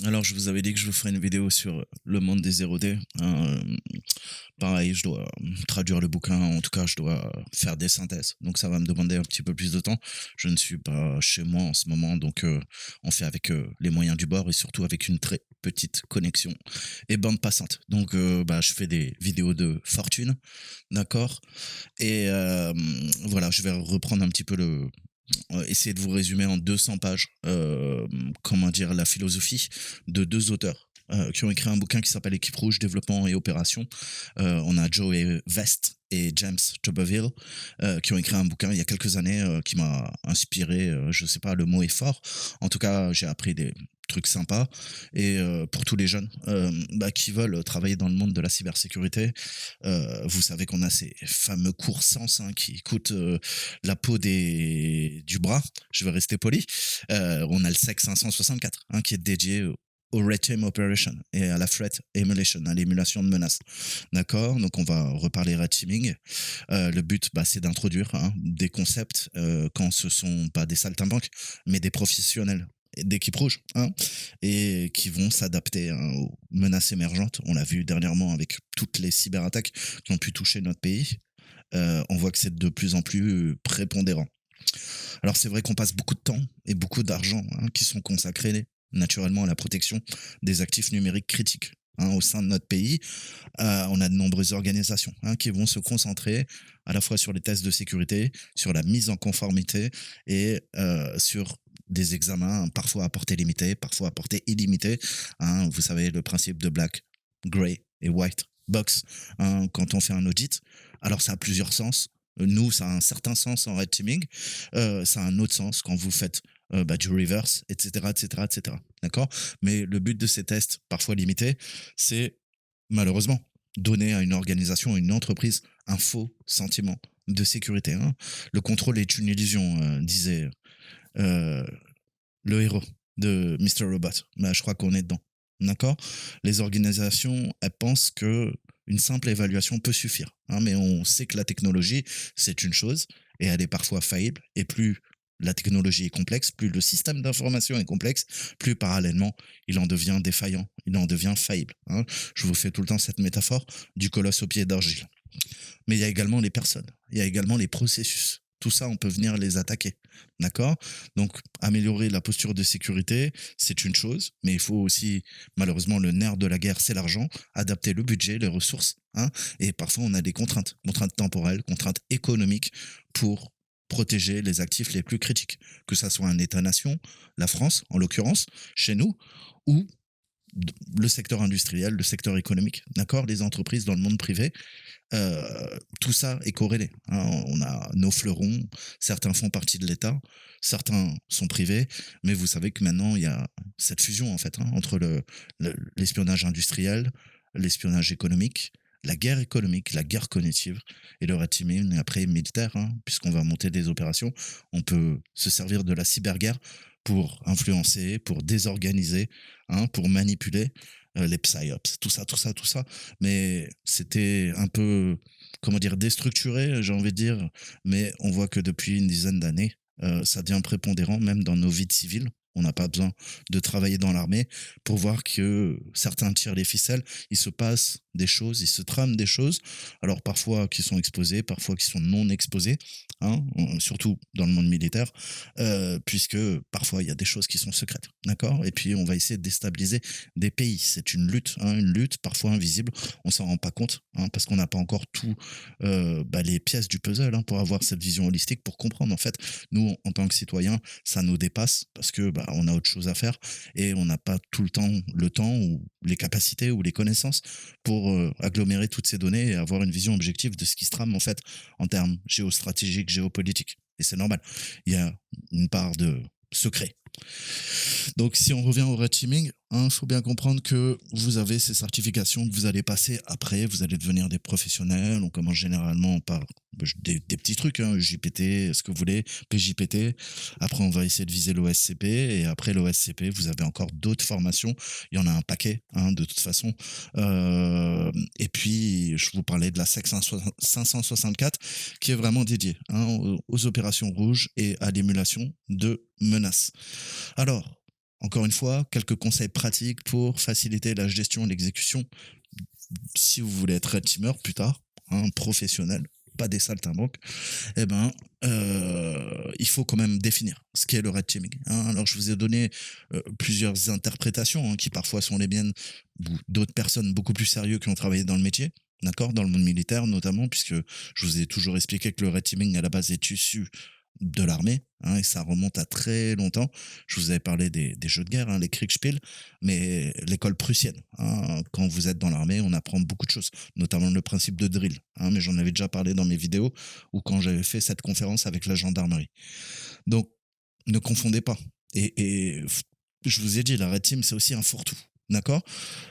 Alors, je vous avais dit que je vous ferais une vidéo sur le monde des 0D, hein, pareil, je dois traduire le bouquin, en tout cas, je dois faire des synthèses. Donc, ça va me demander un petit peu plus de temps. Je ne suis pas chez moi en ce moment, donc on fait avec les moyens du bord et surtout avec une très petite connexion et bande passante. Donc, je fais des vidéos de fortune, d'accord. Et voilà, je vais reprendre un petit peu essayer de vous résumer en 200 pages, comment dire, la philosophie de 2 auteurs, qui ont écrit un bouquin qui s'appelle Équipe rouge, développement et opération. On a Joe Vest et James Turberville, qui ont écrit un bouquin il y a quelques années, qui m'a inspiré, je sais pas, le mot est fort. En tout cas, j'ai appris des trucs sympas et pour tous les jeunes, qui veulent travailler dans le monde de la cybersécurité, vous savez qu'on a ces fameux cours Sens, hein, qui coûtent, la peau du bras, je vais rester poli. On a le SEC 564, hein, qui est dédié au Red Team Operation et à la Threat Emulation, à l'émulation de menaces. D'accord. Donc, on va reparler Red Teaming. Le but, c'est d'introduire, hein, des concepts, quand ce sont pas des saltimbanques, mais des professionnels d'équipe rouge, hein, et qui vont s'adapter, hein, aux menaces émergentes. On l'a vu dernièrement avec toutes les cyberattaques qui ont pu toucher notre pays. On voit que c'est de plus en plus prépondérant. Alors c'est vrai qu'on passe beaucoup de temps et beaucoup d'argent, hein, qui sont consacrés naturellement à la protection des actifs numériques critiques, hein, au sein de notre pays. On a de nombreuses organisations, hein, qui vont se concentrer à la fois sur les tests de sécurité, sur la mise en conformité et sur des examens, parfois à portée limitée, parfois à portée illimitée, hein. Vous savez, le principe de black, grey et white box, hein, quand on fait un audit. Alors ça a plusieurs sens. Nous, ça a un certain sens en red teaming. Ça a un autre sens quand vous faites du reverse, etc., etc., etc. D'accord. Mais le but de ces tests, parfois limités, c'est malheureusement donner à une organisation, à une entreprise, un faux sentiment de sécurité, hein. Le contrôle est une illusion, disait euh, le héros de Mr. Robot. Je crois qu'on est dedans. D'accord. Les organisations, elles pensent que une simple évaluation peut suffire, hein, mais on sait que la technologie, c'est une chose, et elle est parfois faillible, et plus la technologie est complexe, plus le système d'information est complexe, plus parallèlement, il en devient défaillant, il en devient faillible, hein. Je vous fais tout le temps cette métaphore du colosse au pied d'argile. Mais il y a également les personnes, il y a également les processus. Tout ça, on peut venir les attaquer. D'accord. Donc, améliorer la posture de sécurité, c'est une chose, mais il faut aussi, malheureusement, le nerf de la guerre, c'est l'argent, adapter le budget, les ressources, hein. Et parfois, on a des contraintes, contraintes temporelles, contraintes économiques pour protéger les actifs les plus critiques, que ça soit un État-nation, la France en l'occurrence, chez nous, ou le secteur industriel, le secteur économique, d'accord, les entreprises dans le monde privé. Tout ça est corrélé, hein. On a nos fleurons, certains font partie de l'État, certains sont privés, mais vous savez que maintenant il y a cette fusion en fait, hein, entre l'espionnage industriel, l'espionnage économique, la guerre économique, la guerre cognitive et le red teaming, et après militaire, hein, puisqu'on va monter des opérations, on peut se servir de la cyberguerre pour influencer, pour désorganiser, hein, pour manipuler, les psyops, tout ça, tout ça, tout ça. Mais c'était un peu, comment dire, déstructuré, j'ai envie de dire. Mais on voit que depuis une dizaine d'années, ça devient prépondérant, même dans nos vies de civils. On n'a pas besoin de travailler dans l'armée pour voir que certains tirent les ficelles. Il se passe des choses, il se trame des choses. Alors parfois qui sont exposées, parfois qui sont non exposées, hein, surtout dans le monde militaire, puisque parfois il y a des choses qui sont secrètes, d'accord. Et puis on va essayer de déstabiliser des pays. C'est une lutte parfois invisible. On s'en rend pas compte, hein, parce qu'on n'a pas encore tout, les pièces du puzzle, hein, pour avoir cette vision holistique, pour comprendre en fait. Nous, en tant que citoyens, ça nous dépasse parce que on a autre chose à faire et on n'a pas tout le temps ou les capacités ou les connaissances pour agglomérer toutes ces données et avoir une vision objective de ce qui se trame en fait en termes géostratégiques, géopolitiques. Et c'est normal. Il y a une part de secret. Donc, si on revient au red teaming, il faut bien comprendre que vous avez ces certifications que vous allez passer après, vous allez devenir des professionnels. On commence généralement par des petits trucs, hein, JPT, ce que vous voulez, PJPT. Après, on va essayer de viser l'OSCP. Et après l'OSCP, vous avez encore d'autres formations. Il y en a un paquet, hein, de toute façon. Et puis, je vous parlais de la SEC 564, qui est vraiment dédiée, hein, aux opérations rouges et à l'émulation de menaces. Alors, Encore une fois, quelques conseils pratiques pour faciliter la gestion et l'exécution si vous voulez être red teamer plus tard, hein, professionnel, pas des saltimbanques, eh ben, il faut quand même définir ce qu'est le red teaming, hein. Alors, je vous ai donné plusieurs interprétations, hein, qui parfois sont les miennes, ou d'autres personnes beaucoup plus sérieuses qui ont travaillé dans le métier, d'accord, dans le monde militaire notamment, puisque je vous ai toujours expliqué que le red teaming à la base est issu de l'armée, hein, et ça remonte à très longtemps. Je vous avais parlé des jeux de guerre, hein, les Kriegspiel, mais l'école prussienne, hein. Quand vous êtes dans l'armée, on apprend beaucoup de choses, notamment le principe de drill, hein, mais j'en avais déjà parlé dans mes vidéos ou quand j'avais fait cette conférence avec la gendarmerie. Donc, ne confondez pas. Je vous ai dit, la Red Team, c'est aussi un fourre-tout. D'accord.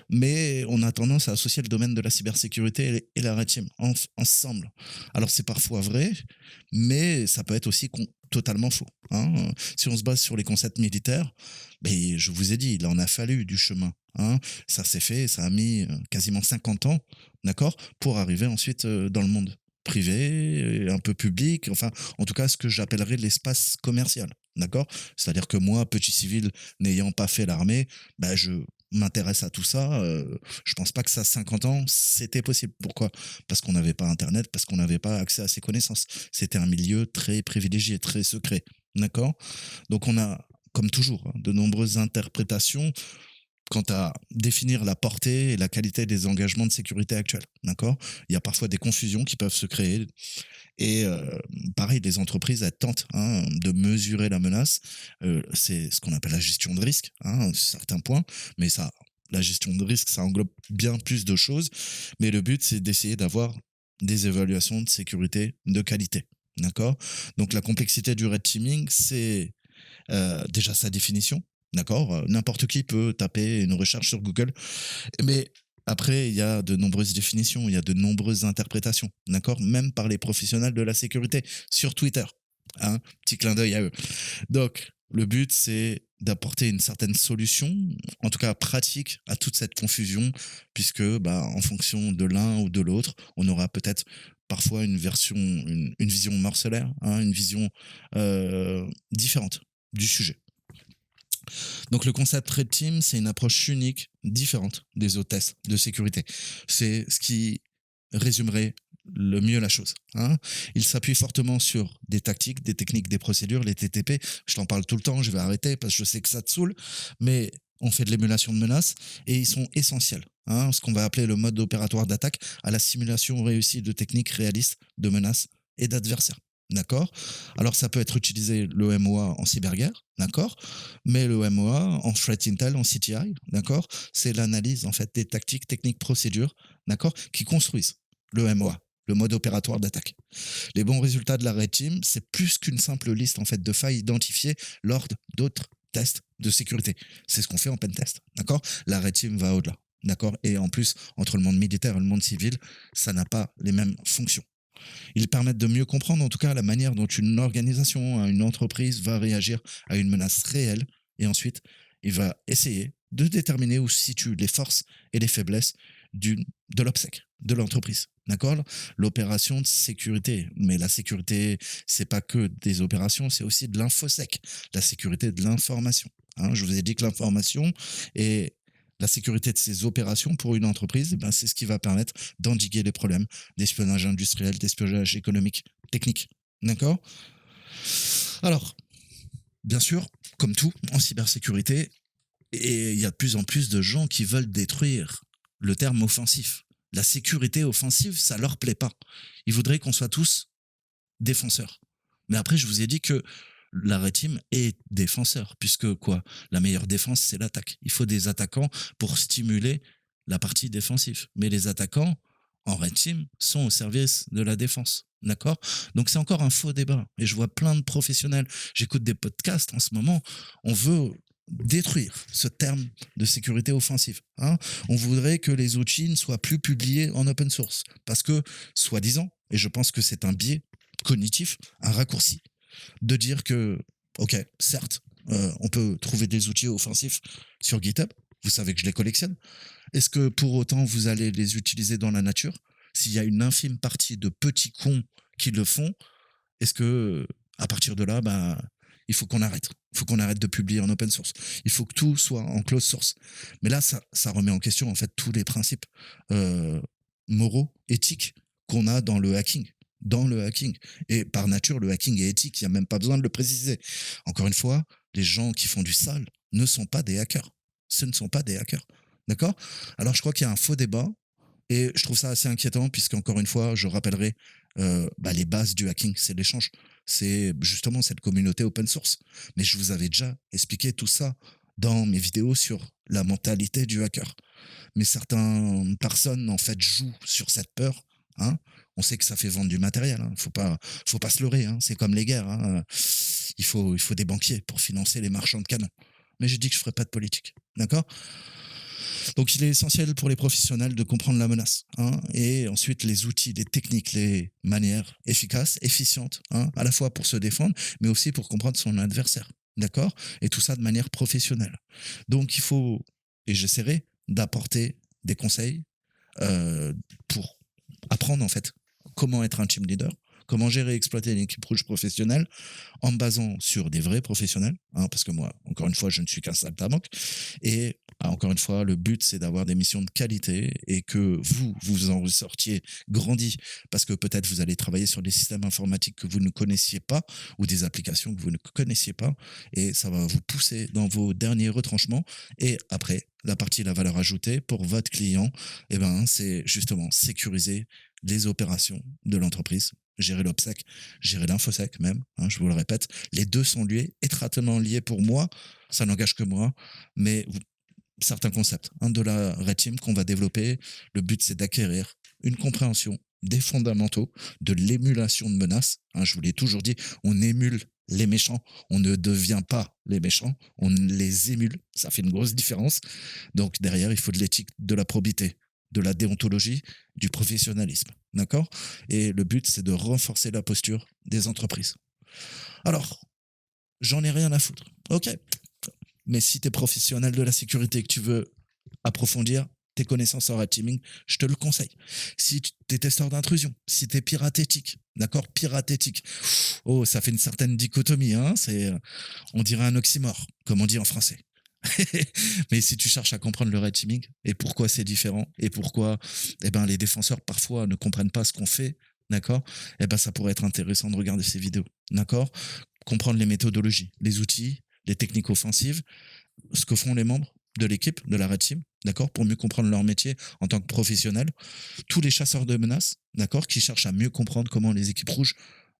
Mais on a tendance à associer le domaine de la cybersécurité et la Red Team ensemble. Alors, c'est parfois vrai, mais ça peut être aussi totalement faux, hein. Si on se base sur les concepts militaires, ben, je vous ai dit, il en a fallu du chemin, hein. Ça s'est fait, ça a mis quasiment 50 ans, d'accord, pour arriver ensuite dans le monde privé, un peu public, enfin, en tout cas, ce que j'appellerais l'espace commercial, d'accord. C'est-à-dire que moi, petit civil, n'ayant pas fait l'armée, ben, je m'intéresse à tout ça. Je pense pas que ça, 50 ans, c'était possible. Pourquoi? Parce qu'on n'avait pas Internet, parce qu'on n'avait pas accès à ces connaissances. C'était un milieu très privilégié, très secret. D'accord. Donc on a, comme toujours, hein, de nombreuses interprétations quant à définir la portée et la qualité des engagements de sécurité actuels. D'accord. Il y a parfois des confusions qui peuvent se créer. Et pareil, les entreprises, elles tentent, hein, de mesurer la menace. C'est ce qu'on appelle la gestion de risque, hein, à certains points. Mais ça, la gestion de risque, ça englobe bien plus de choses. Mais le but, c'est d'essayer d'avoir des évaluations de sécurité de qualité. D'accord. Donc la complexité du red teaming, c'est déjà sa définition. D'accord. N'importe qui peut taper une recherche sur Google, mais après, il y a de nombreuses définitions, il y a de nombreuses interprétations, d'accord? Même par les professionnels de la sécurité sur Twitter, hein? Petit clin d'œil à eux. Donc, le but, c'est d'apporter une certaine solution, en tout cas pratique, à toute cette confusion, puisque, bah, en fonction de l'un ou de l'autre, on aura peut-être parfois une vision morcelaire, hein, une vision différente du sujet. Donc le concept Red Team, c'est une approche unique, différente des autres tests de sécurité. C'est ce qui résumerait le mieux la chose, hein. Il s'appuie fortement sur des tactiques, des techniques, des procédures, les TTP. Je t'en parle tout le temps, je vais arrêter parce que je sais que ça te saoule, mais on fait de l'émulation de menaces et ils sont essentiels, hein, ce qu'on va appeler le mode opératoire d'attaque à la simulation réussie de techniques réalistes de menaces et d'adversaires. D'accord. Alors, ça peut être utilisé le MOA en cyberguerre, d'accord, mais le MOA en threat intel, en CTI, d'accord, c'est l'analyse en fait des tactiques, techniques, procédures, d'accord, qui construisent le MOA, le mode opératoire d'attaque. Les bons résultats de la Red Team, c'est plus qu'une simple liste en fait de failles identifiées lors d'autres tests de sécurité. C'est ce qu'on fait en pen test, d'accord. La Red Team va au-delà, d'accord, et en plus entre le monde militaire et le monde civil, ça n'a pas les mêmes fonctions. Ils permettent de mieux comprendre en tout cas la manière dont une organisation, une entreprise va réagir à une menace réelle. Et ensuite, il va essayer de déterminer où se situent les forces et les faiblesses de l'OPSEC, de l'entreprise. D'accord. L'opération de sécurité. Mais la sécurité, c'est pas que des opérations, c'est aussi de l'infosec, la sécurité de l'information, hein. Je vous ai dit que l'information est la sécurité de ces opérations pour une entreprise, eh ben, c'est ce qui va permettre d'endiguer les problèmes d'espionnage industriel, d'espionnage économique, technique. D'accord. Alors, bien sûr, comme tout en cybersécurité, et il y a de plus en plus de gens qui veulent détruire le terme offensif. La sécurité offensive, ça leur plaît pas. Ils voudraient qu'on soit tous défenseurs. Mais après, je vous ai dit que la Red Team est défenseur, puisque quoi? La meilleure défense, c'est l'attaque. Il faut des attaquants pour stimuler la partie défensive. Mais les attaquants, en Red Team, sont au service de la défense. D'accord. Donc c'est encore un faux débat. Et je vois plein de professionnels. J'écoute des podcasts en ce moment. On veut détruire ce terme de sécurité offensive, hein. On voudrait que les outils ne soient plus publiés en open source. Parce que, soi-disant, et je pense que c'est un biais cognitif, un raccourci, de dire que, ok, certes, on peut trouver des outils offensifs sur GitHub, vous savez que je les collectionne. Est-ce que pour autant vous allez les utiliser dans la nature? S'il y a une infime partie de petits cons qui le font, est-ce que à partir de là, ben, il faut qu'on arrête. Il faut qu'on arrête de publier en open source. Il faut que tout soit en closed source. Mais là, ça remet en question en fait tous les principes euh, moraux, éthiques qu'on a dans le hacking. Dans le hacking. Et par nature, le hacking est éthique, il n'y a même pas besoin de le préciser. Encore une fois, les gens qui font du sale ne sont pas des hackers. Ce ne sont pas des hackers. D'accord? Alors, je crois qu'il y a un faux débat et je trouve ça assez inquiétant puisqu'encore une fois, je rappellerai les bases du hacking, c'est l'échange. C'est justement cette communauté open source. Mais je vous avais déjà expliqué tout ça dans mes vidéos sur la mentalité du hacker. Mais certaines personnes, en fait, jouent sur cette peur. Hein. On sait que ça fait vendre du matériel. Hein. Faut pas se leurrer. Hein. C'est comme les guerres. Hein. Il faut des banquiers pour financer les marchands de canons. Mais je dis que je ne ferai pas de politique. D'accord? Donc, il est essentiel pour les professionnels de comprendre la menace. Hein, et ensuite, les outils, les techniques, les manières efficaces, efficientes, hein, à la fois pour se défendre, mais aussi pour comprendre son adversaire. D'accord? Et tout ça de manière professionnelle. Donc, il faut, et j'essaierai d'apporter des conseils pour apprendre, en fait, comment être un team leader, comment gérer et exploiter une équipe rouge professionnelle en me basant sur des vrais professionnels, hein, parce que moi, encore une fois, je ne suis qu'un saltimbanque. Et encore une fois, le but, c'est d'avoir des missions de qualité et que vous en ressortiez grandi, parce que peut-être vous allez travailler sur des systèmes informatiques que vous ne connaissiez pas ou des applications que vous ne connaissiez pas, et ça va vous pousser dans vos derniers retranchements. Et après, la partie la valeur ajoutée pour votre client, eh ben, c'est justement sécuriser les opérations de l'entreprise, gérer l'obsèque, gérer l'infosec même, hein, je vous le répète, les deux sont liés, étroitement liés pour moi, ça n'engage que moi, mais certains concepts de la Red Team qu'on va développer, le but c'est d'acquérir une compréhension des fondamentaux, de l'émulation de menaces, hein, je vous l'ai toujours dit, on émule les méchants, on ne devient pas les méchants, on les émule, ça fait une grosse différence. Donc derrière, il faut de l'éthique, de la probité, de la déontologie, du professionnalisme. D'accord? Et le but, c'est de renforcer la posture des entreprises. Alors, j'en ai rien à foutre. OK. Mais si tu es professionnel de la sécurité et que tu veux approfondir tes connaissances en red teaming, je te le conseille. Si tu es testeur d'intrusion, si tu es pirate éthique, d'accord? Pirate éthique. Oh, ça fait une certaine dichotomie, hein? On dirait un oxymore, comme on dit en français. Mais si tu cherches à comprendre le red teaming et pourquoi c'est différent et pourquoi les défenseurs parfois ne comprennent pas ce qu'on fait, d'accord? Ça pourrait être intéressant de regarder ces vidéos, d'accord? Comprendre les méthodologies, les outils, les techniques offensives, ce que font les membres de l'équipe, de la red team, d'accord? Pour mieux comprendre leur métier en tant que professionnels. Tous les chasseurs de menaces, d'accord? Qui cherchent à mieux comprendre comment les équipes rouges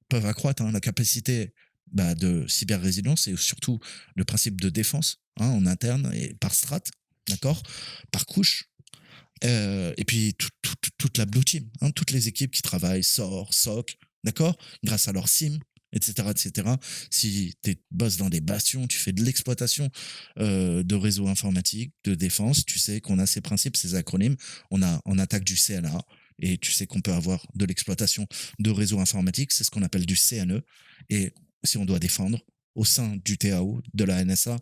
peuvent accroître la capacité de cyber-résilience et surtout le principe de défense en interne et par strat, d'accord, par couche. Et puis toute la blue team, toutes les équipes qui travaillent, SOR, SOC, d'accord, grâce à leur SIM, etc., etc. Si tu bosses dans des bastions, tu fais de l'exploitation de réseaux informatiques, de défense, tu sais qu'on a ces principes, ces acronymes. On attaque du CNA, et tu sais qu'on peut avoir de l'exploitation de réseaux informatiques, c'est ce qu'on appelle du CNE. Et si on doit défendre au sein du TAO, de la NSA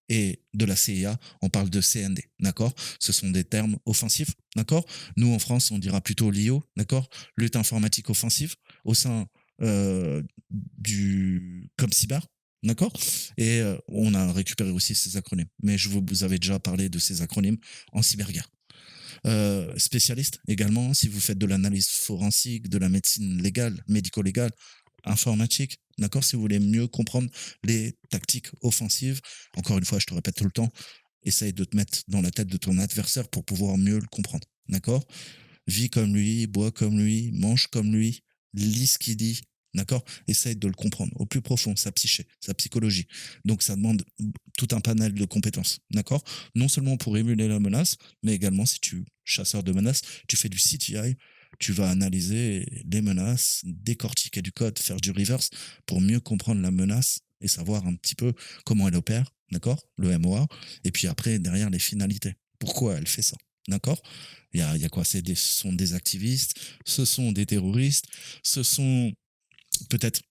et de la CIA, on parle de CND, d'accord? Ce sont des termes offensifs, d'accord? Nous, en France, on dira plutôt LIO, d'accord? Lutte informatique offensive, au sein du comme cyber, d'accord? Et on a récupéré aussi ces acronymes. Mais je vous avais déjà parlé de ces acronymes en cyberguerre. Spécialiste également, si vous faites de l'analyse forensique, de la médecine légale, médico-légale, informatique, d'accord, si vous voulez mieux comprendre les tactiques offensives, encore une fois, je te répète tout le temps, essaye de te mettre dans la tête de ton adversaire pour pouvoir mieux le comprendre, d'accord? Vis comme lui, bois comme lui, mange comme lui, lis ce qu'il dit, d'accord? Essaye de le comprendre au plus profond, sa psyché, sa psychologie. Donc ça demande tout un panel de compétences, d'accord? Non seulement pour émuler la menace, mais également si tu chasseur de menaces, tu fais du CTI, tu vas analyser les menaces, décortiquer du code, faire du reverse pour mieux comprendre la menace et savoir un petit peu comment elle opère, d'accord? Le MOA. Et puis après, derrière, les finalités. Pourquoi elle fait ça, d'accord? Il y a quoi? Ce sont des activistes, ce sont des terroristes, ce sont peut-être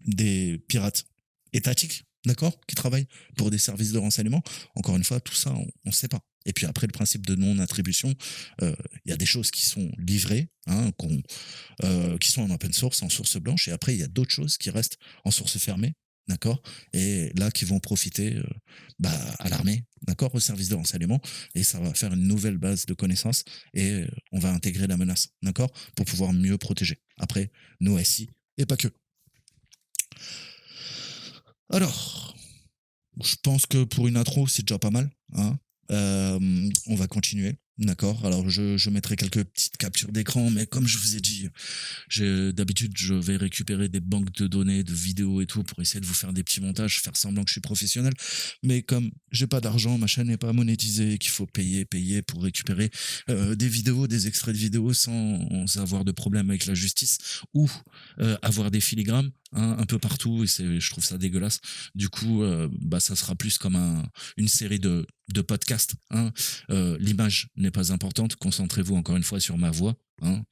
des pirates étatiques, d'accord, qui travaillent pour des services de renseignement. Encore une fois, tout ça, on ne sait pas. Et puis après, le principe de non-attribution, il y a des choses qui sont livrées, qui sont en open source, en source blanche, et après, il y a d'autres choses qui restent en source fermée, d'accord? Et là, qui vont profiter bah, à l'armée, d'accord? Au service de renseignement. Et ça va faire une nouvelle base de connaissances et on va intégrer la menace, d'accord? Pour pouvoir mieux protéger. Après, nous SI, et pas que. Alors, je pense que pour une intro, c'est déjà pas mal, hein. On va continuer, d'accord? Alors je mettrai quelques petites captures d'écran, mais comme je vous ai dit, d'habitude, je vais récupérer des banques de données, de vidéos et tout pour essayer de vous faire des petits montages, faire semblant que je suis professionnel. Mais comme j'ai pas d'argent, ma chaîne n'est pas monétisée, qu'il faut payer pour récupérer des vidéos, des extraits de vidéos sans avoir de problème avec la justice ou avoir des filigrammes, hein, un peu partout, et je trouve ça dégueulasse. Du coup, bah, ça sera plus comme une série de podcasts, hein. L'image n'est pas importante, concentrez-vous encore une fois sur ma voix, hein.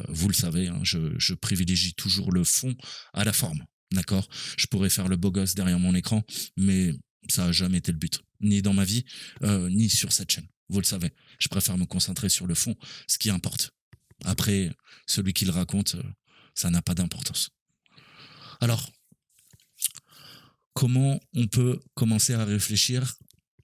Vous le savez, hein, je privilégie toujours le fond à la forme, d'accord? Je pourrais faire le beau gosse derrière mon écran, mais ça a jamais été le but, ni dans ma vie, ni sur cette chaîne. Vous le savez, je préfère me concentrer sur le fond, ce qui importe. Après, celui qui le raconte, ça n'a pas d'importance. Alors, comment on peut commencer à réfléchir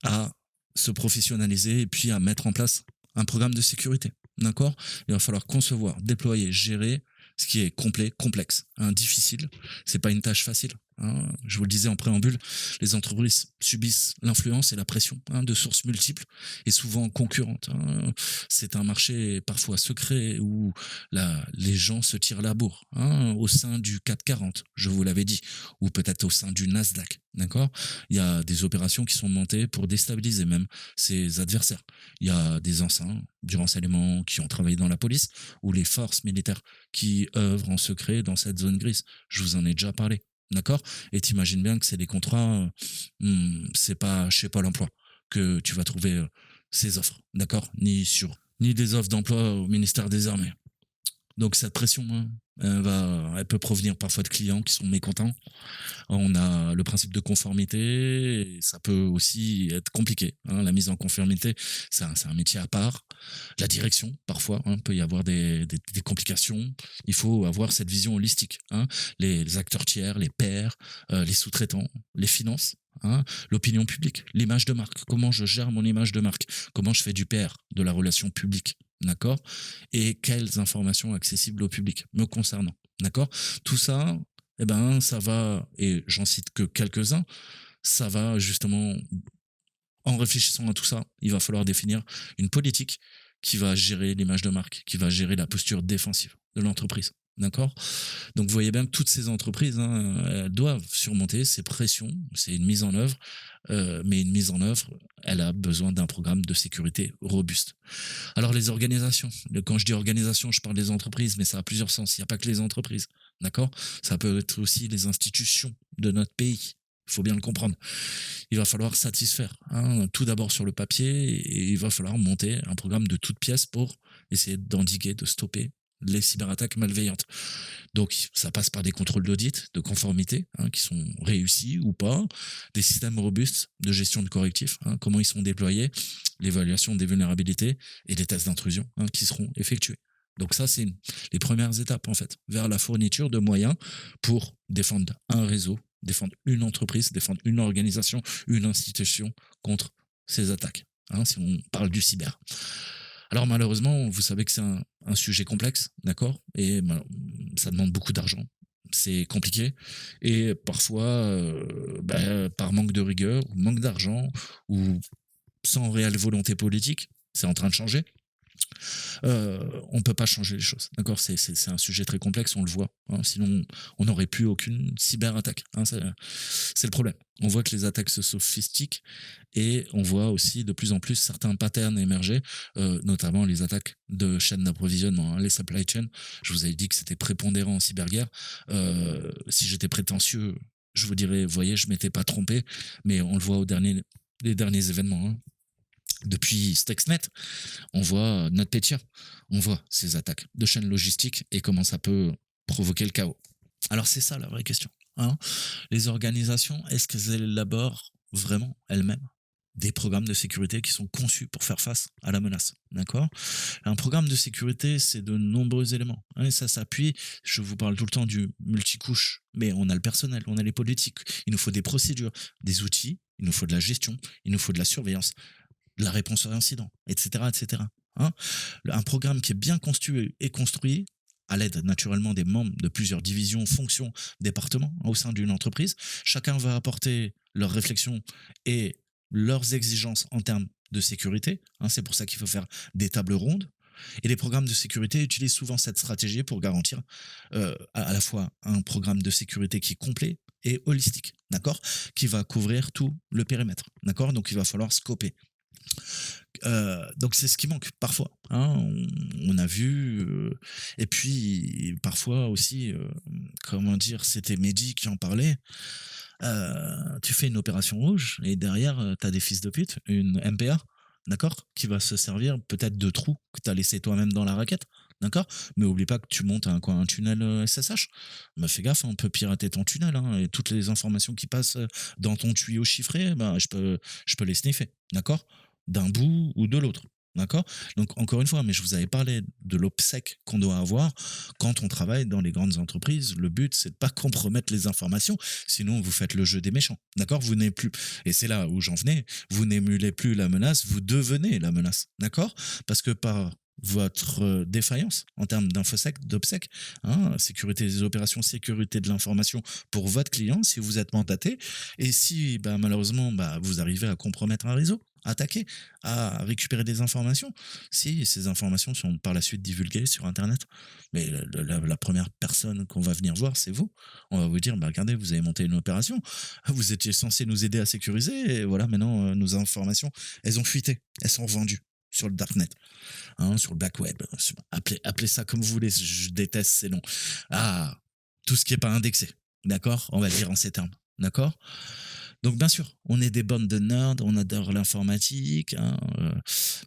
à se professionnaliser et puis à mettre en place un programme de sécurité. D'accord? Il va falloir concevoir, déployer, gérer ce qui est complet, complexe, hein, difficile. C'est pas une tâche facile, hein. Je vous le disais en préambule, les entreprises subissent l'influence et la pression, hein, de sources multiples et souvent concurrentes, hein. C'est un marché parfois secret où les gens se tirent la bourre, hein, au sein du CAC 40, je vous l'avais dit, ou peut-être au sein du Nasdaq. D'accord? Il y a des opérations qui sont montées pour déstabiliser même ses adversaires. Il y a des anciens du renseignement qui ont travaillé dans la police ou les forces militaires qui œuvrent en secret dans cette zone grise. Je vous en ai déjà parlé. D'accord? Et t'imagines bien que c'est des contrats, c'est pas chez Pôle emploi que tu vas trouver ces offres. D'accord? Ni des offres d'emploi au ministère des Armées. Donc cette pression, hein, elle peut provenir parfois de clients qui sont mécontents. On a le principe de conformité, et ça peut aussi être compliqué, hein. La mise en conformité, c'est un métier à part. La direction, parfois, hein, peut y avoir des complications. Il faut avoir cette vision holistique, hein. Les acteurs tiers, les pairs, les sous-traitants, les finances, hein, l'opinion publique, l'image de marque. Comment je gère mon image de marque? Comment je fais du PR, de la relation publique? D'accord? Et quelles informations accessibles au public me concernant? D'accord? Tout ça, eh ben, ça va, et j'en cite que quelques-uns, ça va justement, en réfléchissant à tout ça, il va falloir définir une politique qui va gérer l'image de marque, qui va gérer la posture défensive de l'entreprise. D'accord? Donc vous voyez bien que toutes ces entreprises, hein, elles doivent surmonter ces pressions, c'est une mise en œuvre, mais une mise en œuvre, elle a besoin d'un programme de sécurité robuste. Alors les organisations, quand je dis organisation, je parle des entreprises, mais ça a plusieurs sens. Il n'y a pas que les entreprises, d'accord? Ça peut être aussi les institutions de notre pays. Il faut bien le comprendre. Il va falloir satisfaire, hein, tout d'abord sur le papier, et il va falloir monter un programme de toutes pièces pour essayer d'endiguer, de stopper les cyberattaques malveillantes. Donc, ça passe par des contrôles d'audit, de conformité, hein, qui sont réussis ou pas, des systèmes robustes de gestion de correctifs, hein, comment ils sont déployés, l'évaluation des vulnérabilités et les tests d'intrusion, hein, qui seront effectués. Donc ça, c'est les premières étapes, en fait, vers la fourniture de moyens pour défendre un réseau, défendre une entreprise, défendre une organisation, une institution contre ces attaques, hein, si on parle du cyber. Alors malheureusement, vous savez que c'est un sujet complexe, d'accord? Et ça demande beaucoup d'argent. C'est compliqué. Et parfois, par manque de rigueur, ou manque d'argent, ou sans réelle volonté politique, c'est en train de changer. On peut pas changer les choses, d'accord? C'est un sujet très complexe, on le voit, hein, sinon on n'aurait plus aucune cyberattaque, hein, c'est le problème. On voit que les attaques se sophistiquent et on voit aussi de plus en plus certains patterns émerger, notamment les attaques de chaînes d'approvisionnement, hein, les supply chains. Je vous avais dit que c'était prépondérant en cyberguerre. Si j'étais prétentieux, je vous dirais, vous voyez, je m'étais pas trompé, mais on le voit les derniers événements, hein. Depuis Stuxnet, on voit NotPetya, on voit ces attaques de chaînes logistiques et comment ça peut provoquer le chaos. Alors c'est ça la vraie question, hein. Les organisations, est-ce qu'elles élaborent vraiment elles-mêmes des programmes de sécurité qui sont conçus pour faire face à la menace. D'accord? Un programme de sécurité, c'est de nombreux éléments, hein, et ça s'appuie, je vous parle tout le temps du multicouche, mais on a le personnel, on a les politiques, il nous faut des procédures, des outils, il nous faut de la gestion, il nous faut de la surveillance, de la réponse à l'incident, etc., etc. Hein. Un programme qui est bien construit et construit, à l'aide naturellement des membres de plusieurs divisions, fonctions, départements au sein d'une entreprise, chacun va apporter leurs réflexions et leurs exigences en termes de sécurité. Hein, c'est pour ça qu'il faut faire des tables rondes. Et les programmes de sécurité utilisent souvent cette stratégie pour garantir à la fois un programme de sécurité qui est complet et holistique, d'accord, qui va couvrir tout le périmètre, d'accord. Donc il va falloir scoper. Donc c'est ce qui manque parfois, hein, on a vu, et puis parfois aussi, comment dire? C'était Mehdi qui en parlait, tu fais une opération rouge et derrière, tu as des fils de pute, une MPA, d'accord? Qui va se servir peut-être de trous que tu as laissé toi-même dans la raquette, d'accord? Mais oublie pas que tu montes un quoi? Un tunnel, SSH. Bah, fais gaffe, hein, on peut pirater ton tunnel, hein, et toutes les informations qui passent, dans ton tuyau chiffré, bah, je peux les sniffer, d'accord? D'un bout ou de l'autre, d'accord? Donc encore une fois, mais je vous avais parlé de l'obsèque qu'on doit avoir quand on travaille dans les grandes entreprises. Le but, c'est de pas compromettre les informations, sinon vous faites le jeu des méchants, d'accord? Vous n'êtes plus, et c'est là où j'en venais, vous n'émulez plus la menace, vous devenez la menace, d'accord? Parce que par votre défaillance en termes d'infosec, d'obsèque, hein, sécurité des opérations, sécurité de l'information pour votre client, si vous êtes mandaté, et si bah, malheureusement bah, vous arrivez à compromettre un réseau, attaquer, à récupérer des informations, si ces informations sont par la suite divulguées sur Internet, mais la première personne qu'on va venir voir, c'est vous. On va vous dire, bah, regardez, vous avez monté une opération, vous étiez censé nous aider à sécuriser, et voilà, maintenant, nos informations, elles ont fuité, elles sont vendues sur le darknet, hein, sur le black web, appelez ça comme vous voulez, je déteste ces noms. Ah, tout ce qui n'est pas indexé, d'accord? On va le dire en ces termes, d'accord? Donc bien sûr, on est des bandes de nerds, on adore l'informatique, hein,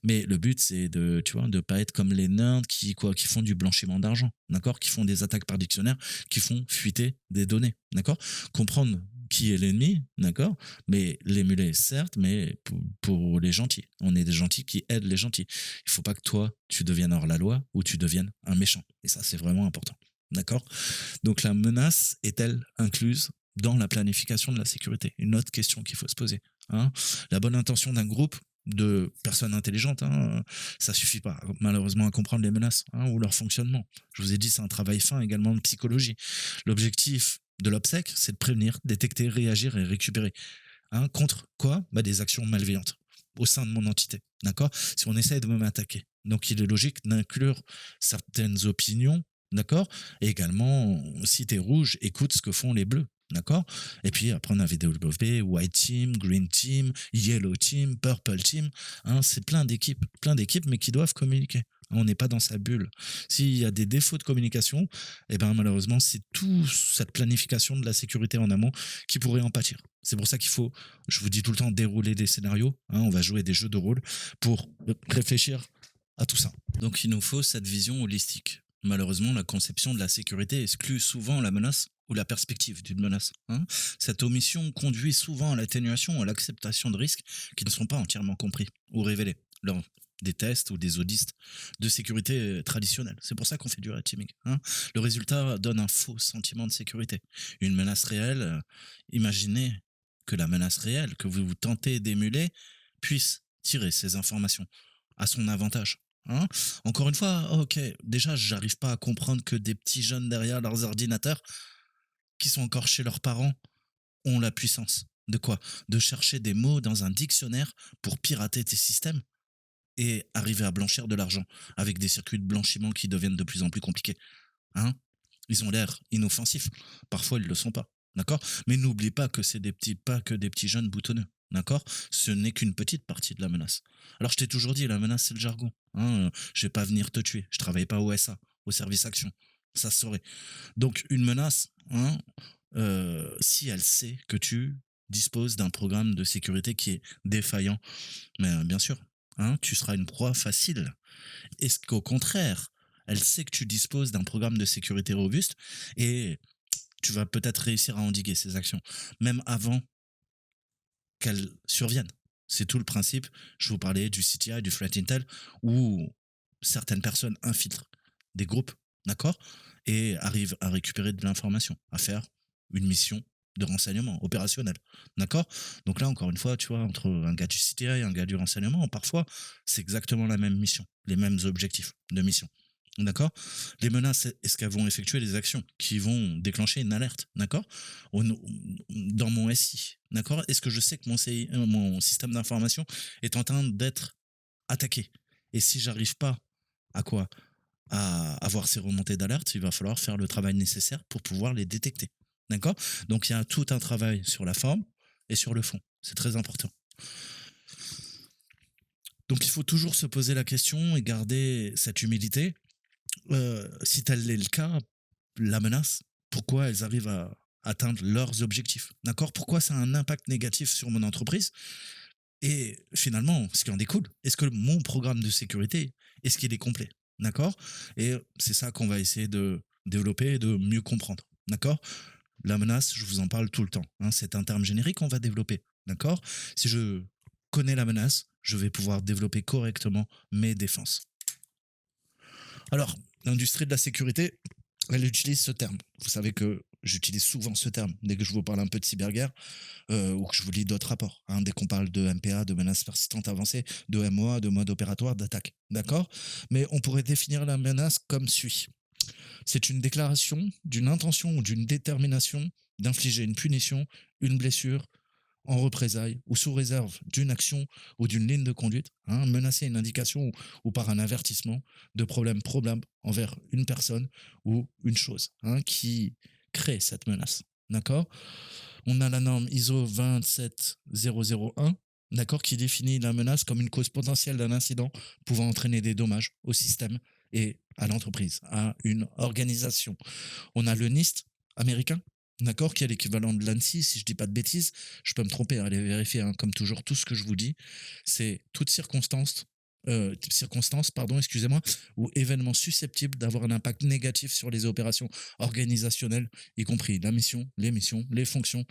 mais le but c'est de, tu vois, de pas être comme les nerds qui font du blanchiment d'argent, d'accord, qui font des attaques par dictionnaire, qui font fuiter des données, d'accord. Comprendre qui est l'ennemi, d'accord, mais l'émuler certes, mais pour les gentils. On est des gentils qui aident les gentils. Il faut pas que toi tu deviennes hors la loi ou tu deviennes un méchant. Et ça c'est vraiment important, d'accord. Donc la menace est-elle incluse dans la planification de la sécurité? Une autre question qu'il faut se poser, hein. La bonne intention d'un groupe de personnes intelligentes, hein, ça suffit pas malheureusement à comprendre les menaces, hein, ou leur fonctionnement. Je vous ai dit, c'est un travail fin également de psychologie. L'objectif de l'OPSEC, c'est de prévenir, détecter, réagir et récupérer, hein, contre quoi? Bah, des actions malveillantes au sein de mon entité, d'accord. Si on essaye de m'attaquer, donc il est logique d'inclure certaines opinions, d'accord, et également, si t'es rouge, écoute ce que font les bleus, d'accord. Et puis après on a VWP, White Team, Green Team, Yellow Team, Purple Team, hein, c'est plein d'équipes, mais qui doivent communiquer. On n'est pas dans sa bulle. S'il y a des défauts de communication, eh ben malheureusement, c'est toute cette planification de la sécurité en amont qui pourrait en pâtir. C'est pour ça qu'il faut, je vous dis tout le temps, dérouler des scénarios, hein, on va jouer des jeux de rôle pour réfléchir à tout ça. Donc il nous faut cette vision holistique. Malheureusement, la conception de la sécurité exclut souvent la menace ou la perspective d'une menace, hein. Cette omission conduit souvent à l'atténuation, à l'acceptation de risques qui ne sont pas entièrement compris ou révélés lors des tests ou des audits de sécurité traditionnels. C'est pour ça qu'on fait du red teaming, hein. Le résultat donne un faux sentiment de sécurité. Une menace réelle, imaginez que la menace réelle que vous tentez d'émuler puisse tirer ces informations à son avantage, hein. Encore une fois, ok, déjà, j'arrive pas à comprendre que des petits jeunes derrière leurs ordinateurs, qui sont encore chez leurs parents, ont la puissance. De quoi? De chercher des mots dans un dictionnaire pour pirater tes systèmes et arriver à blanchir de l'argent avec des circuits de blanchiment qui deviennent de plus en plus compliqués, hein. Ils ont l'air inoffensifs. Parfois, ils le sont pas. D'accord. Mais n'oublie pas que c'est pas que des petits jeunes boutonneux. D'accord. Ce n'est qu'une petite partie de la menace. Alors, je t'ai toujours dit, la menace, c'est le jargon, hein. Je vais pas venir te tuer. Je travaille pas au SA, au service action. Ça se saurait. Donc, une menace, hein, si elle sait que tu disposes d'un programme de sécurité qui est défaillant, mais bien sûr, hein, tu seras une proie facile. Est-ce qu'au contraire, elle sait que tu disposes d'un programme de sécurité robuste et tu vas peut-être réussir à endiguer ces actions, même avant qu'elles surviennent. C'est tout le principe. Je vous parlais du CTI, du Threat Intel, où certaines personnes infiltrent des groupes, d'accord, et arrivent à récupérer de l'information, à faire une mission de renseignement opérationnel, d'accord. Donc là, encore une fois, tu vois, entre un gars du CTI et un gars du renseignement, parfois, c'est exactement la même mission, les mêmes objectifs de mission. D'accord. Les menaces, est-ce qu'elles vont effectuer des actions qui vont déclencher une alerte, d'accord, dans mon SI, d'accord. Est-ce que je sais que mon système d'information est en train d'être attaqué? Et si j'arrive pas à quoi? À avoir ces remontées d'alerte, il va falloir faire le travail nécessaire pour pouvoir les détecter. D'accord. Donc il y a tout un travail sur la forme et sur le fond. C'est très important. Donc il faut toujours se poser la question et garder cette humilité. Si tel est le cas, la menace, pourquoi elles arrivent à atteindre leurs objectifs? D'accord. Pourquoi ça a un impact négatif sur mon entreprise? Et finalement, ce qui en découle, est-ce que mon programme de sécurité, est-ce qu'il est complet? D'accord. Et c'est ça qu'on va essayer de développer et de mieux comprendre. D'accord. La menace, je vous en parle tout le temps, hein, c'est un terme générique qu'on va développer. D'accord. Si je connais la menace, je vais pouvoir développer correctement mes défenses. Alors, l'industrie de la sécurité, elle utilise ce terme. Vous savez que j'utilise souvent ce terme dès que je vous parle un peu de cyberguerre, ou que je vous lis d'autres rapports, hein, dès qu'on parle de MPA, de menaces persistantes avancées, de MOA, de mode opératoire, d'attaque. D'accord. Mais on pourrait définir la menace comme suit. C'est une déclaration d'une intention ou d'une détermination d'infliger une punition, une blessure, en représailles ou sous réserve d'une action ou d'une ligne de conduite, hein, menacer une indication ou par un avertissement de problème probable envers une personne ou une chose, hein, qui crée cette menace. D'accord. On a la norme ISO 27001, d'accord, qui définit la menace comme une cause potentielle d'un incident pouvant entraîner des dommages au système et à l'entreprise, à une organisation. On a le NIST américain, d'accord, qui est l'équivalent de l'ANSSI, si je dis pas de bêtises. Je peux me tromper, hein, allez vérifier, hein, comme toujours, tout ce que je vous dis, c'est toute circonstance, pardon, excusez-moi, ou événement susceptible d'avoir un impact négatif sur les opérations organisationnelles, y compris la mission, les missions, les fonctions,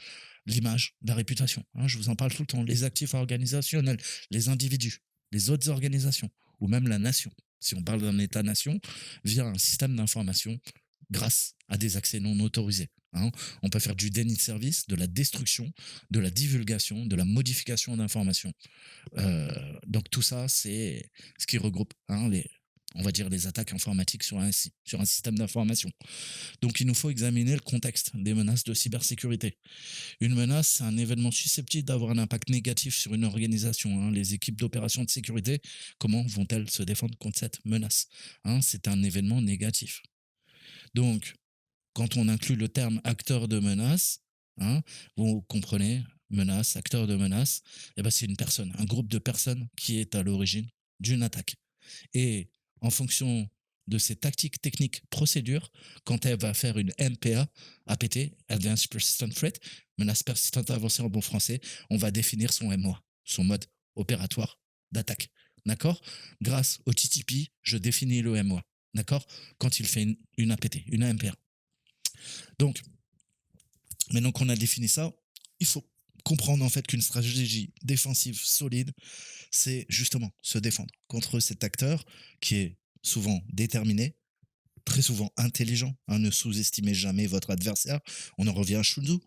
l'image, la réputation. Hein, je vous en parle tout le temps. Les actifs organisationnels, les individus, les autres organisations, ou même la nation. Si on parle d'un État-nation, via un système d'information grâce à des accès non autorisés. Hein. On peut faire du déni de service, de la destruction, de la divulgation, de la modification d'informations. Donc tout ça, c'est ce qui regroupe, hein, on va dire les attaques informatiques sur un système d'information. Donc il nous faut examiner le contexte des menaces de cybersécurité. Une menace, c'est un événement susceptible d'avoir un impact négatif sur une organisation. Hein. Les équipes d'opération de sécurité, comment vont-elles se défendre contre cette menace? Hein, c'est un événement négatif. Donc, quand on inclut le terme acteur de menace, hein, vous comprenez, menace, acteur de menace, eh ben c'est une personne, un groupe de personnes qui est à l'origine d'une attaque. Et en fonction de ses tactiques, techniques, procédures, quand elle va faire une MPA, APT, Advanced Persistent Threat, menace persistante avancée en bon français, on va définir son MOA, son mode opératoire d'attaque. D'accord. Grâce au TTP, je définis le MOA. D'accord. Quand il fait une APT, une MPA. Donc, maintenant qu'on a défini ça, il faut comprendre en fait qu'une stratégie défensive solide, c'est justement se défendre contre cet acteur qui est souvent déterminé, très souvent intelligent. Hein, ne sous-estimez jamais votre adversaire. On en revient à Shunzu,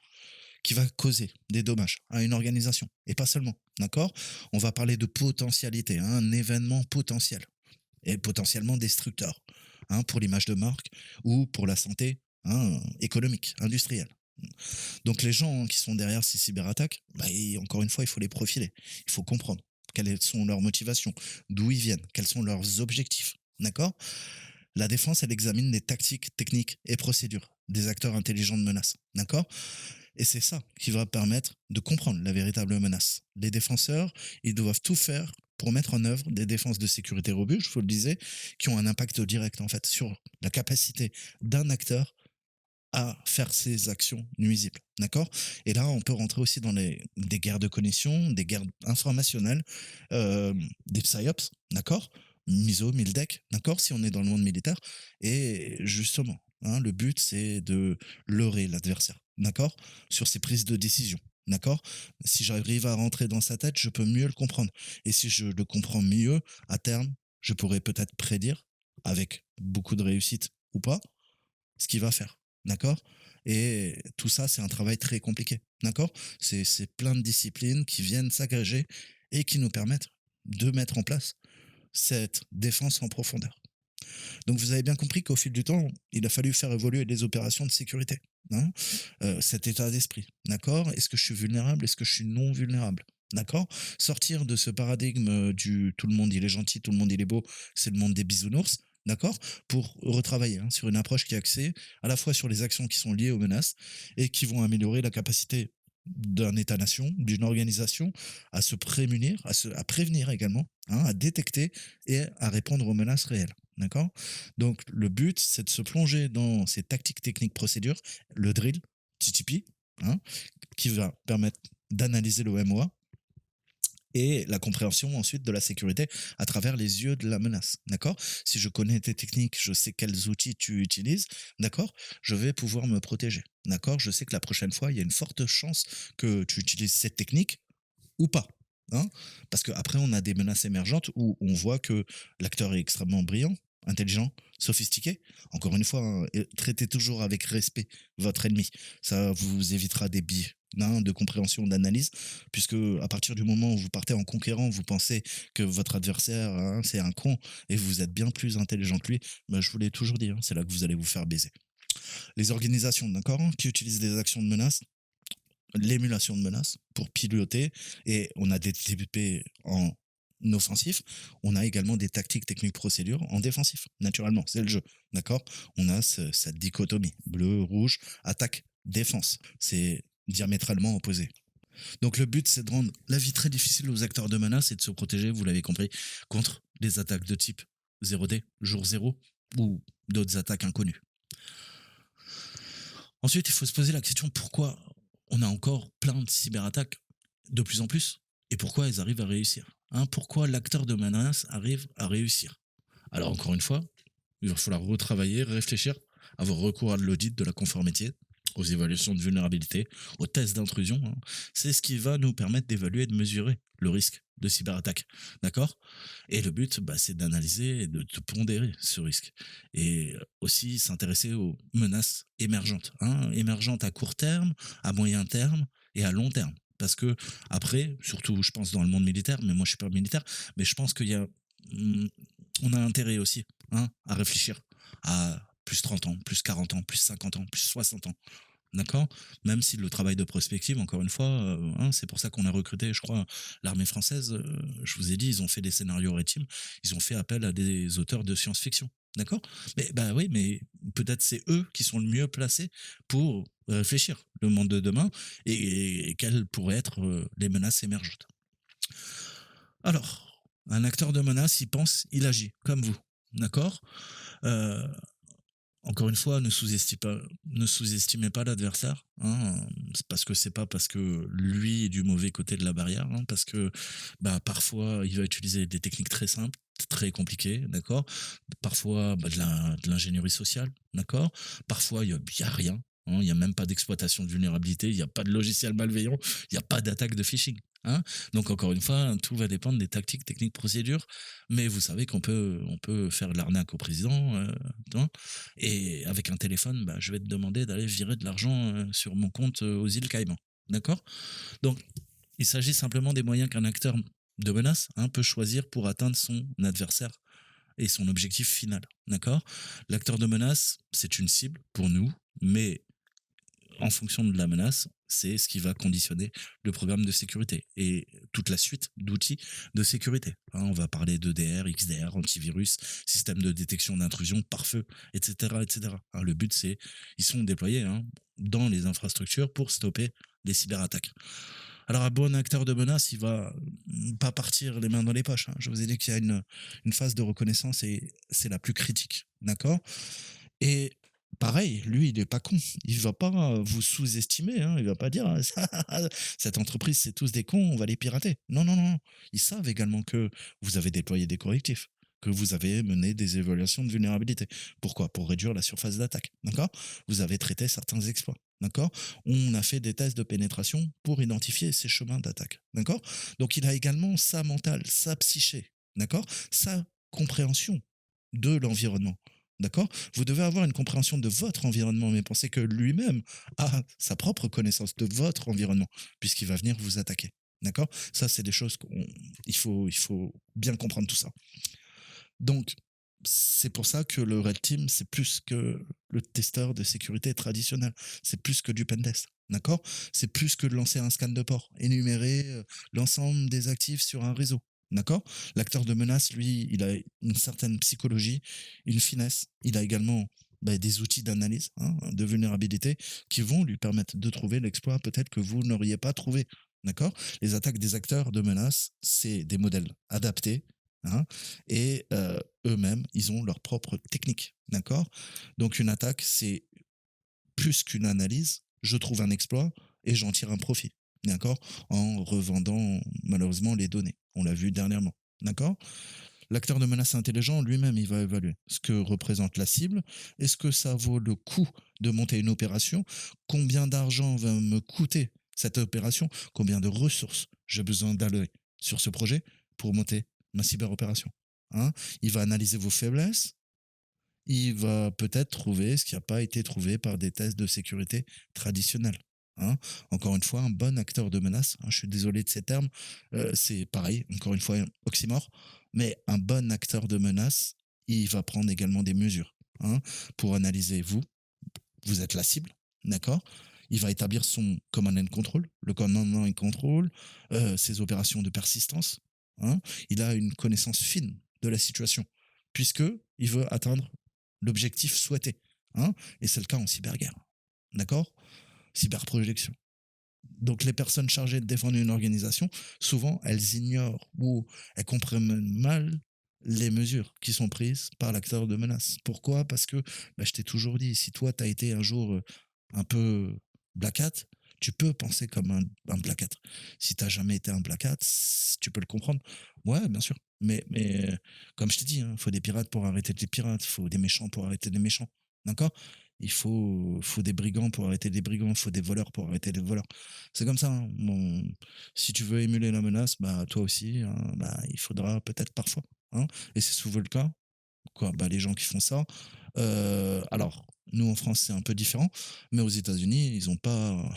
qui va causer des dommages à une organisation. Et pas seulement, d'accord. On va parler de potentialité, hein, un événement potentiel et potentiellement destructeur, hein, pour l'image de marque ou pour la santé, hein, économique, industrielle. Donc les gens qui sont derrière ces cyberattaques, bah, encore une fois, il faut les profiler. Il faut comprendre quelles sont leurs motivations, d'où ils viennent, quels sont leurs objectifs. D'accord. La défense, elle examine les tactiques, techniques et procédures des acteurs intelligents de menace. D'accord. Et c'est ça qui va permettre de comprendre la véritable menace. Les défenseurs, ils doivent tout faire pour mettre en œuvre des défenses de sécurité robustes, je vous le disais, qui ont un impact direct en fait sur la capacité d'un acteur à faire ses actions nuisibles. D'accord. Et là, on peut rentrer aussi dans des guerres de connexion, des guerres informationnelles, des psyops, d'accord, MISO, MILDEC, d'accord, si on est dans le monde militaire. Et justement, hein, le but, c'est de leurrer l'adversaire, d'accord, sur ses prises de décision. D'accord? Si j'arrive à rentrer dans sa tête, je peux mieux le comprendre. Et si je le comprends mieux, à terme, je pourrais peut-être prédire, avec beaucoup de réussite ou pas, ce qu'il va faire. D'accord? Et tout ça, c'est un travail très compliqué. D'accord? C'est plein de disciplines qui viennent s'agréger et qui nous permettent de mettre en place cette défense en profondeur. Donc vous avez bien compris qu'au fil du temps, il a fallu faire évoluer les opérations de sécurité, hein, cet état d'esprit, d'accord? Est-ce que je suis vulnérable? Est-ce que je suis non vulnérable? D'accord? Sortir de ce paradigme du tout le monde il est gentil, tout le monde il est beau, c'est le monde des bisounours, d'accord? Pour retravailler hein, sur une approche qui est axée à la fois sur les actions qui sont liées aux menaces et qui vont améliorer la capacité d'un État-nation, d'une organisation à se prémunir, à prévenir également, hein, à détecter et à répondre aux menaces réelles. D'accord? Donc, le but, c'est de se plonger dans ces tactiques, techniques, procédures, le drill, TTP, hein, qui va permettre d'analyser le MOA et la compréhension ensuite de la sécurité à travers les yeux de la menace. D'accord? Si je connais tes techniques, je sais quels outils tu utilises, d'accord? Je vais pouvoir me protéger. D'accord? Je sais que la prochaine fois, il y a une forte chance que tu utilises cette technique ou pas. Hein, parce qu'après, on a des menaces émergentes où on voit que l'acteur est extrêmement brillant, intelligent, sophistiqué. Encore une fois, hein, traitez toujours avec respect votre ennemi. Ça vous évitera des biais hein, de compréhension, d'analyse, puisque à partir du moment où vous partez en conquérant, vous pensez que votre adversaire, hein, c'est un con, et vous êtes bien plus intelligent que lui, bah, je vous l'ai toujours dit, hein, c'est là que vous allez vous faire baiser. Les organisations, d'accord, hein, qui utilisent des actions de menace, l'émulation de menaces pour piloter et on a des TPP en offensif, on a également des tactiques, techniques, procédures en défensif, naturellement, c'est le jeu, d'accord? On a cette dichotomie, bleu, rouge, attaque, défense, c'est diamétralement opposé. Donc le but, c'est de rendre la vie très difficile aux acteurs de menace et de se protéger, vous l'avez compris, contre des attaques de type 0D, jour zéro, ou d'autres attaques inconnues. Ensuite, il faut se poser la question pourquoi on a encore plein de cyberattaques de plus en plus et pourquoi elles arrivent à réussir. Hein, pourquoi l'acteur de menace arrive à réussir. Alors encore une fois, il va falloir retravailler, réfléchir, avoir recours à l'audit de la conformité, aux évaluations de vulnérabilité, aux tests d'intrusion. Hein. C'est ce qui va nous permettre d'évaluer et de mesurer le risque de cyberattaque. D'accord? Et le but, bah, c'est d'analyser et de pondérer ce risque. Et aussi s'intéresser aux menaces émergentes. Hein, émergentes à court terme, à moyen terme et à long terme. Parce que après, surtout je pense dans le monde militaire, mais moi je suis pas militaire, mais je pense qu'il y a mm, on a intérêt aussi hein, à réfléchir à plus 30 ans, plus 40 ans, plus 50 ans, plus 60 ans. D'accord. Même si le travail de prospective, encore une fois, hein, c'est pour ça qu'on a recruté, je crois, l'armée française. Je vous ai dit, ils ont fait des scénarios Red Team, ils ont fait appel à des auteurs de science-fiction. D'accord. Mais bah oui, mais peut-être c'est eux qui sont le mieux placés pour réfléchir le monde de demain et quelles pourraient être les menaces émergentes. Alors, un acteur de menace, il pense, il agit, comme vous. D'accord. Euh, Encore une fois, ne sous-estimez pas l'adversaire. Hein, c'est parce que c'est pas parce que lui est du mauvais côté de la barrière, hein, parce que bah, parfois il va utiliser des techniques très simples, très compliquées, d'accord. Parfois de l'ingénierie sociale, d'accord. Parfois il y a rien. Hein, il n'y a même pas d'exploitation de vulnérabilité, il n'y a pas de logiciel malveillant, il n'y a pas d'attaque de phishing. Hein. Donc encore une fois, tout va dépendre des tactiques, techniques, procédures. Mais vous savez on peut faire de l'arnaque au président. Hein. Et avec un téléphone, bah, je vais te demander d'aller virer de l'argent sur mon compte aux îles Caïmans. D'accord. Donc, il s'agit simplement des moyens qu'un acteur de menace hein, peut choisir pour atteindre son adversaire et son objectif final. D'accord. L'acteur de menace, c'est une cible pour nous, mais en fonction de la menace, c'est ce qui va conditionner le programme de sécurité et toute la suite d'outils de sécurité. Hein, on va parler d'EDR, XDR, antivirus, système de détection d'intrusion, pare-feu, etc. etc. Hein, le but, c'est ils sont déployés hein, dans les infrastructures pour stopper les cyberattaques. Alors, un bon acteur de menace, il va pas partir les mains dans les poches. Hein. Je vous ai dit qu'il y a une phase de reconnaissance et c'est la plus critique. D'accord. Et pareil, lui, il est pas con. Il va pas vous sous-estimer. Hein. Il va pas dire cette entreprise, c'est tous des cons, on va les pirater. Non, non, non. Ils savent également que vous avez déployé des correctifs, que vous avez mené des évaluations de vulnérabilité. Pourquoi? Pour réduire la surface d'attaque, d'accord? Vous avez traité certains exploits, d'accord? On a fait des tests de pénétration pour identifier ces chemins d'attaque, d'accord? Donc il a également sa mentale, sa psyché, d'accord? Sa compréhension de l'environnement. D'accord? Vous devez avoir une compréhension de votre environnement, mais pensez que lui-même a sa propre connaissance de votre environnement, puisqu'il va venir vous attaquer. D'accord? Ça, c'est des choses il faut bien comprendre tout ça. Donc, c'est pour ça que le Red Team, c'est plus que le testeur de sécurité traditionnel. C'est plus que du pentest. D'accord? C'est plus que de lancer un scan de port, énumérer l'ensemble des actifs sur un réseau. D'accord? L'acteur de menace, lui, il a une certaine psychologie, une finesse. Il a également des outils d'analyse, de vulnérabilité, qui vont lui permettre de trouver l'exploit peut-être que vous n'auriez pas trouvé. D'accord? Les attaques des acteurs de menace, c'est des modèles adaptés, hein, et eux-mêmes, ils ont leur propre technique, d'accord? Donc une attaque, c'est plus qu'une analyse, je trouve un exploit et j'en tire un profit, d'accord? En revendant malheureusement les données. On l'a vu dernièrement, d'accord? L'acteur de menace intelligent, lui-même, il va évaluer ce que représente la cible, est-ce que ça vaut le coup de monter une opération, combien d'argent va me coûter cette opération, combien de ressources j'ai besoin d'allouer sur ce projet pour monter ma cyberopération. Hein. Il va analyser vos faiblesses, il va peut-être trouver ce qui n'a pas été trouvé par des tests de sécurité traditionnels. Hein. Encore une fois, un bon acteur de menace, je suis désolé de ces termes, c'est pareil, encore une fois, oxymore, mais un bon acteur de menace, il va prendre également des mesures pour analyser vous êtes la cible, d'accord? Il va établir son command and control, le command and control, ses opérations de persistance. Hein. Il a une connaissance fine de la situation, puisque il veut atteindre l'objectif souhaité. Hein. Et c'est le cas en cyberguerre. D'accord? Cyberprojection. Donc les personnes chargées de défendre une organisation, souvent, elles ignorent ou elles comprennent mal les mesures qui sont prises par l'acteur de menace. Pourquoi? Parce que je t'ai toujours dit, si toi, tu as été un jour un peu black hat, tu peux penser comme un black hat. Si tu n'as jamais été un black hat, tu peux le comprendre. Ouais, bien sûr. Mais comme je t'ai dit, il faut des pirates pour arrêter les pirates, il faut des méchants pour arrêter les méchants. D'accord? Il faut des brigands pour arrêter des brigands, il faut des voleurs pour arrêter les voleurs. C'est comme ça. Bon, si tu veux émuler la menace, toi aussi, il faudra peut-être parfois. Et c'est souvent le cas. Quoi, les gens qui font ça. Alors, nous en France, c'est un peu différent, mais aux États-Unis, ils ont pas,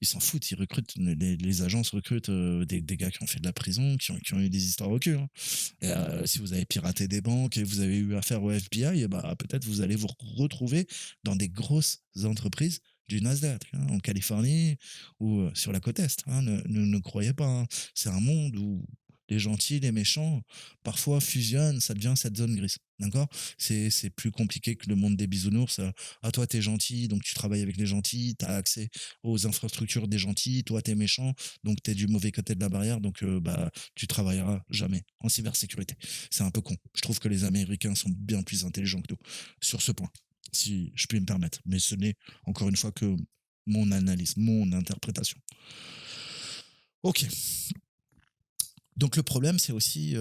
ils s'en foutent. Ils recrutent, les agences recrutent des gars qui ont fait de la prison, qui ont eu des histoires au cul. Et, si vous avez piraté des banques et vous avez eu affaire au FBI, peut-être vous allez vous retrouver dans des grosses entreprises du Nasdaq, en Californie ou sur la côte Est. Ne croyez pas. C'est un monde où les gentils, les méchants, parfois fusionnent, ça devient cette zone grise. D'accord? C'est plus compliqué que le monde des bisounours. Toi, t'es gentil, donc tu travailles avec les gentils, t'as accès aux infrastructures des gentils, toi, t'es méchant, donc t'es du mauvais côté de la barrière, donc tu travailleras jamais en cybersécurité. C'est un peu con. Je trouve que les Américains sont bien plus intelligents que nous sur ce point, si je puis me permettre. Mais ce n'est, encore une fois, que mon analyse, mon interprétation. Ok. Donc le problème, c'est aussi,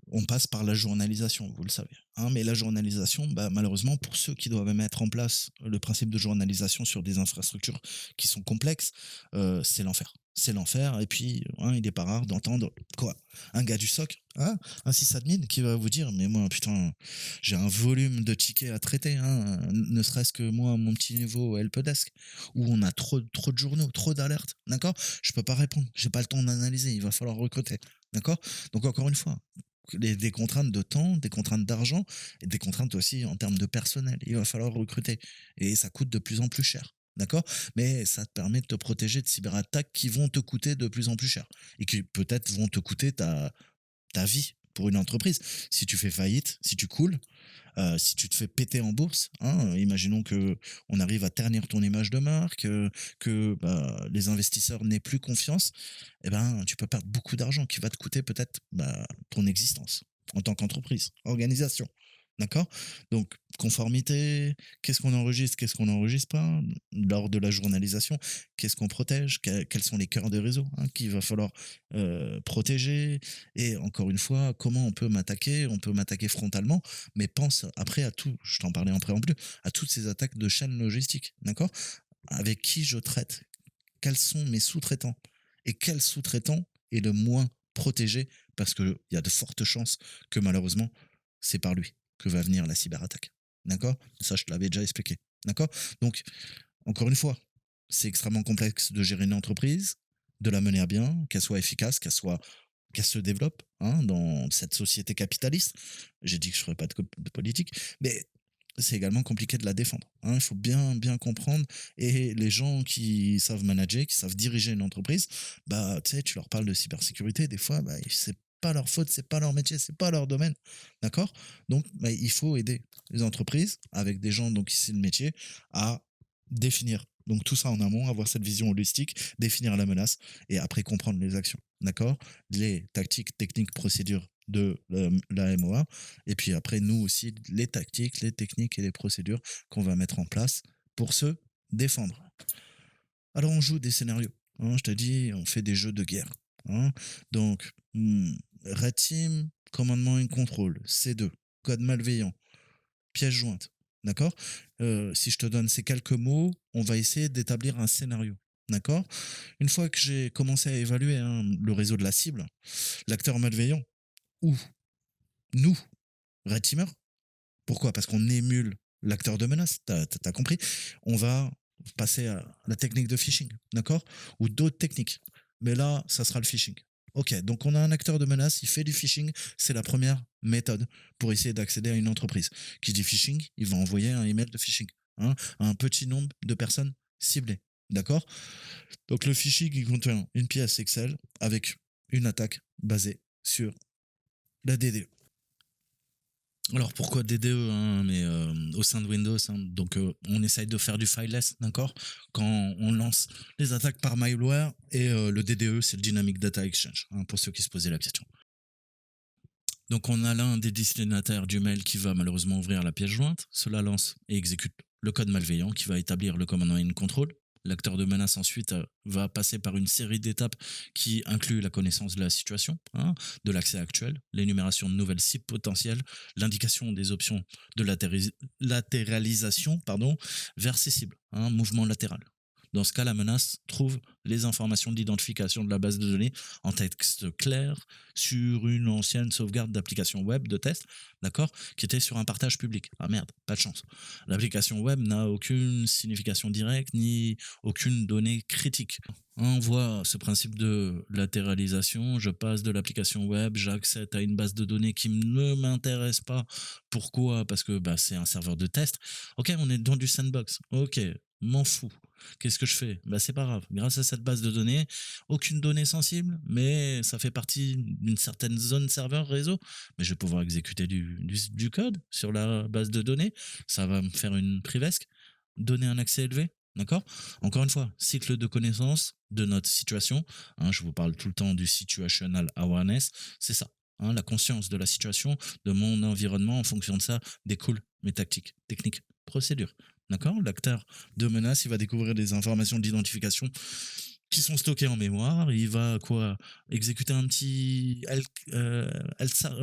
on passe par la journalisation, vous le savez. Mais la journalisation, malheureusement, pour ceux qui doivent mettre en place le principe de journalisation sur des infrastructures qui sont complexes, c'est l'enfer. C'est l'enfer. Et puis, il n'est pas rare d'entendre quoi? Un gars du SOC, un sysadmin qui va vous dire, mais moi, putain, j'ai un volume de tickets à traiter, ne serait-ce que moi, mon petit niveau helpdesk, où on a trop de journaux, trop d'alertes, d'accord? Je peux pas répondre, j'ai pas le temps d'analyser, il va falloir recruter, d'accord? Donc encore une fois, des contraintes de temps, des contraintes d'argent et des contraintes aussi en termes de personnel. Il va falloir recruter et ça coûte de plus en plus cher. D'accord? Mais ça te permet de te protéger de cyberattaques qui vont te coûter de plus en plus cher et qui peut-être vont te coûter ta vie pour une entreprise. Si tu fais faillite, si tu coules, si tu te fais péter en bourse, imaginons que on arrive à ternir ton image de marque, que les investisseurs n'aient plus confiance, tu peux perdre beaucoup d'argent qui va te coûter peut-être ton existence en tant qu'entreprise, organisation. D'accord? Donc, conformité, qu'est-ce qu'on n'enregistre pas lors de la journalisation, qu'est-ce qu'on protège, quels sont les cœurs de réseau hein, qu'il va falloir protéger, et encore une fois, comment on peut m'attaquer frontalement, mais pense après à tout, je t'en parlais en préambule, à toutes ces attaques de chaînes logistiques, d'accord? Avec qui je traite, quels sont mes sous-traitants, et quel sous-traitant est le moins protégé, parce qu'il y a de fortes chances que malheureusement, c'est par lui que va venir la cyberattaque. D'accord? Ça, je te l'avais déjà expliqué. D'accord? Donc, encore une fois, c'est extrêmement complexe de gérer une entreprise, de la mener à bien, qu'elle soit efficace, qu'elle se développe hein, dans cette société capitaliste. J'ai dit que je ne ferais pas de politique, mais c'est également compliqué de la défendre. Hein. Il faut bien comprendre. Et les gens qui savent manager, qui savent diriger une entreprise, bah, tu sais, tu leur parles de cybersécurité, des fois, bah, c'est pas leur faute, c'est pas leur métier, c'est pas leur domaine. D'accord? Donc, bah, il faut aider les entreprises avec des gens donc ici le métier à définir. Donc tout ça en amont, avoir cette vision holistique, définir la menace et après comprendre les actions. D'accord? Les tactiques, techniques, procédures de la MOA et puis après, nous aussi, les tactiques, les techniques et les procédures qu'on va mettre en place pour se défendre. Alors, on joue des scénarios. Hein, je te dis, on fait des jeux de guerre. Hein. Donc, Red Team, commandement et contrôle, C2, code malveillant, pièce jointe. D'accord Si je te donne ces quelques mots, on va essayer d'établir un scénario. D'accord Une fois que j'ai commencé à évaluer hein, le réseau de la cible, l'acteur malveillant, ou nous, Red Teamer, pourquoi? Parce qu'on émule l'acteur de menace, t'as compris? On va passer à la technique de phishing, d'accord? Ou d'autres techniques. Mais là, ça sera le phishing. Ok, donc on a un acteur de menace, il fait du phishing, c'est la première méthode pour essayer d'accéder à une entreprise. Qui dit phishing, il va envoyer un email de phishing hein, à un petit nombre de personnes ciblées. D'accord? Donc le phishing, il contient une pièce Excel avec une attaque basée sur la DDE. Alors pourquoi DDE hein, mais au sein de Windows hein, donc on essaye de faire du fileless d'accord quand on lance les attaques par malware et le DDE c'est le Dynamic Data Exchange hein, pour ceux qui se posaient la question. Donc on a l'un des destinataires du mail qui va malheureusement ouvrir la pièce jointe, cela lance et exécute le code malveillant qui va établir le command line control. L'acteur de menace ensuite va passer par une série d'étapes qui inclut la connaissance de la situation, hein, de l'accès actuel, l'énumération de nouvelles cibles potentielles, l'indication des options de latéralisation vers ces cibles, hein, mouvement latéral. Dans ce cas, la menace trouve les informations d'identification de la base de données en texte clair sur une ancienne sauvegarde d'application web de test, d'accord, qui était sur un partage public. Ah merde, pas de chance. L'application web n'a aucune signification directe ni aucune donnée critique. On voit ce principe de latéralisation, je passe de l'application web, j'accède à une base de données qui ne m'intéresse pas. Pourquoi? Parce que bah, c'est un serveur de test. Ok, on est dans du sandbox. Ok, m'en fous. Qu'est-ce que je fais? Bah, c'est pas grave. Grâce à cette base de données, aucune donnée sensible, mais ça fait partie d'une certaine zone serveur réseau. Mais je vais pouvoir exécuter du code sur la base de données. Ça va me faire une privesc, donner un accès élevé. D'accord? Encore une fois, cycle de connaissance de notre situation. Hein, je vous parle tout le temps du situational awareness. C'est ça. Hein, la conscience de la situation, de mon environnement. En fonction de ça, découlent mes tactiques, techniques, procédures. D'accord? L'acteur de menace, il va découvrir des informations d'identification qui sont stockées en mémoire. Il va quoi exécuter un petit Elsa,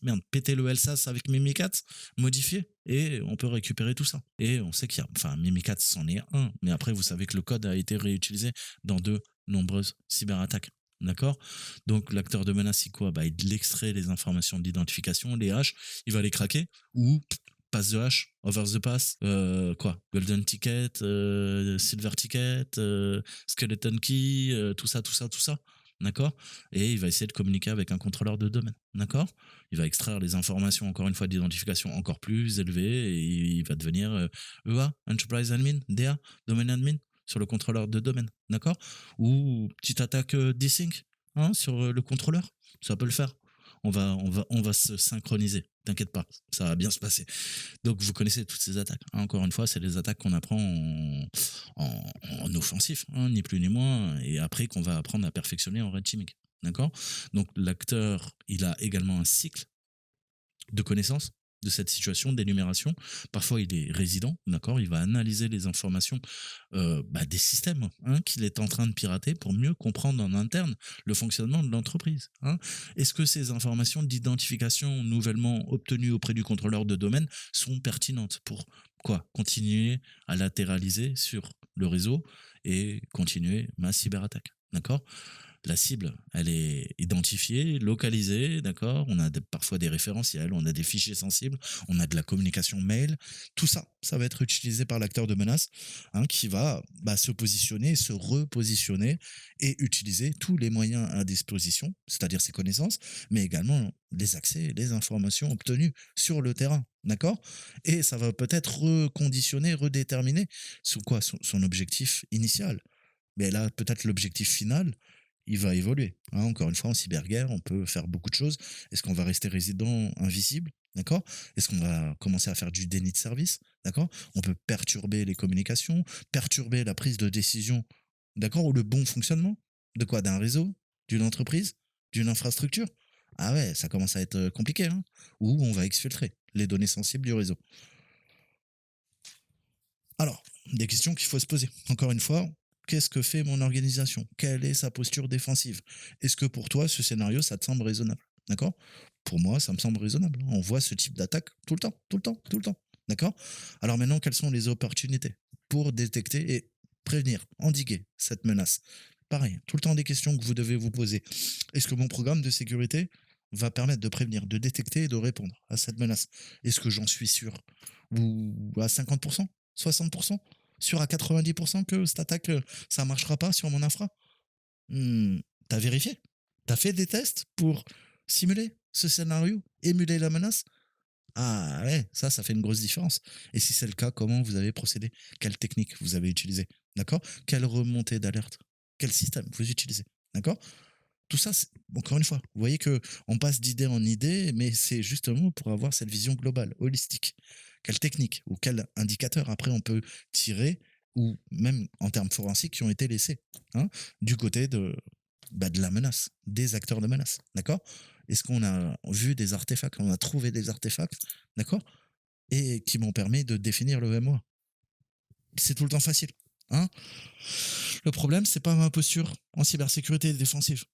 merde, péter le LSAS avec Mimikatz, modifier, et on peut récupérer tout ça. Et on sait qu'il y a, enfin, Mimikatz c'en est un, mais après vous savez que le code a été réutilisé dans de nombreuses cyberattaques. D'accord? Donc l'acteur de menace, il quoi? Bah, il extrait les informations d'identification, les hash, il va les craquer, ou pass the hash, over the pass, quoi, golden ticket, silver ticket, skeleton key, tout ça, d'accord. Et il va essayer de communiquer avec un contrôleur de domaine, d'accord. Il va extraire les informations encore une fois d'identification encore plus élevées et il va devenir EA, enterprise admin, DA, domain admin sur le contrôleur de domaine, d'accord. Ou petite attaque desync hein, sur le contrôleur, ça peut le faire. On va se synchroniser. T'inquiète pas, ça va bien se passer. Donc vous connaissez toutes ces attaques. Hein, encore une fois, c'est des attaques qu'on apprend en offensif, hein, ni plus ni moins, et après qu'on va apprendre à perfectionner en red teaming. D'accord. Donc l'acteur, il a également un cycle de connaissances de cette situation d'énumération. Parfois, il est résident, d'accord? Il va analyser les informations des systèmes qu'il est en train de pirater pour mieux comprendre en interne le fonctionnement de l'entreprise. Est-ce que ces informations d'identification nouvellement obtenues auprès du contrôleur de domaine sont pertinentes pour quoi? Continuer à latéraliser sur le réseau et continuer ma cyberattaque. D'accord? La cible, elle est identifiée, localisée, d'accord? On a parfois des référentiels, on a des fichiers sensibles, on a de la communication mail. Tout ça, ça va être utilisé par l'acteur de menace qui va se positionner, se repositionner et utiliser tous les moyens à disposition, c'est-à-dire ses connaissances, mais également les accès, les informations obtenues sur le terrain. D'accord? Et ça va peut-être reconditionner, redéterminer son objectif initial. Mais là, peut-être l'objectif final, il va évoluer. Encore une fois, en cyberguerre, on peut faire beaucoup de choses. Est-ce qu'on va rester résident invisible? D'accord? Est-ce qu'on va commencer à faire du déni de service? D'accord? On peut perturber les communications, perturber la prise de décision, d'accord? Ou le bon fonctionnement. De quoi? D'un réseau? D'une entreprise? D'une infrastructure? Ah ouais, ça commence à être compliqué. Ou on va exfiltrer les données sensibles du réseau. Alors, des questions qu'il faut se poser. Encore une fois, qu'est-ce que fait mon organisation? Quelle est sa posture défensive? Est-ce que pour toi, ce scénario, ça te semble raisonnable? D'accord? Pour moi, ça me semble raisonnable. On voit ce type d'attaque tout le temps, tout le temps, tout le temps. D'accord? Alors maintenant, quelles sont les opportunités pour détecter et prévenir, endiguer cette menace? Pareil, tout le temps des questions que vous devez vous poser. Est-ce que mon programme de sécurité va permettre de prévenir, de détecter et de répondre à cette menace? Est-ce que j'en suis sûr? Ou à 50%? 60%? Sûr à 90% que cette attaque, ça marchera pas sur mon infra? Mmh, tu vérifié? T'as fait des tests pour simuler ce scénario? Émuler la menace? Ah ouais, ça fait une grosse différence. Et si c'est le cas, comment vous avez procédé? Quelle technique vous avez utilisée? D'accord? Quelle remontée d'alerte? Quel système vous utilisez? D'accord? Tout ça, encore une fois, vous voyez que on passe d'idée en idée, mais c'est justement pour avoir cette vision globale, holistique. Quelle technique ou quel indicateur après on peut tirer, ou même en termes forensiques qui ont été laissés, du côté de la menace, des acteurs de menace, d'accord? Est-ce qu'on a vu des artefacts, on a trouvé des artefacts, d'accord? Et qui m'ont permis de définir le MOA. C'est tout le temps facile. Hein. Le problème, c'est pas ma posture en cybersécurité défensive.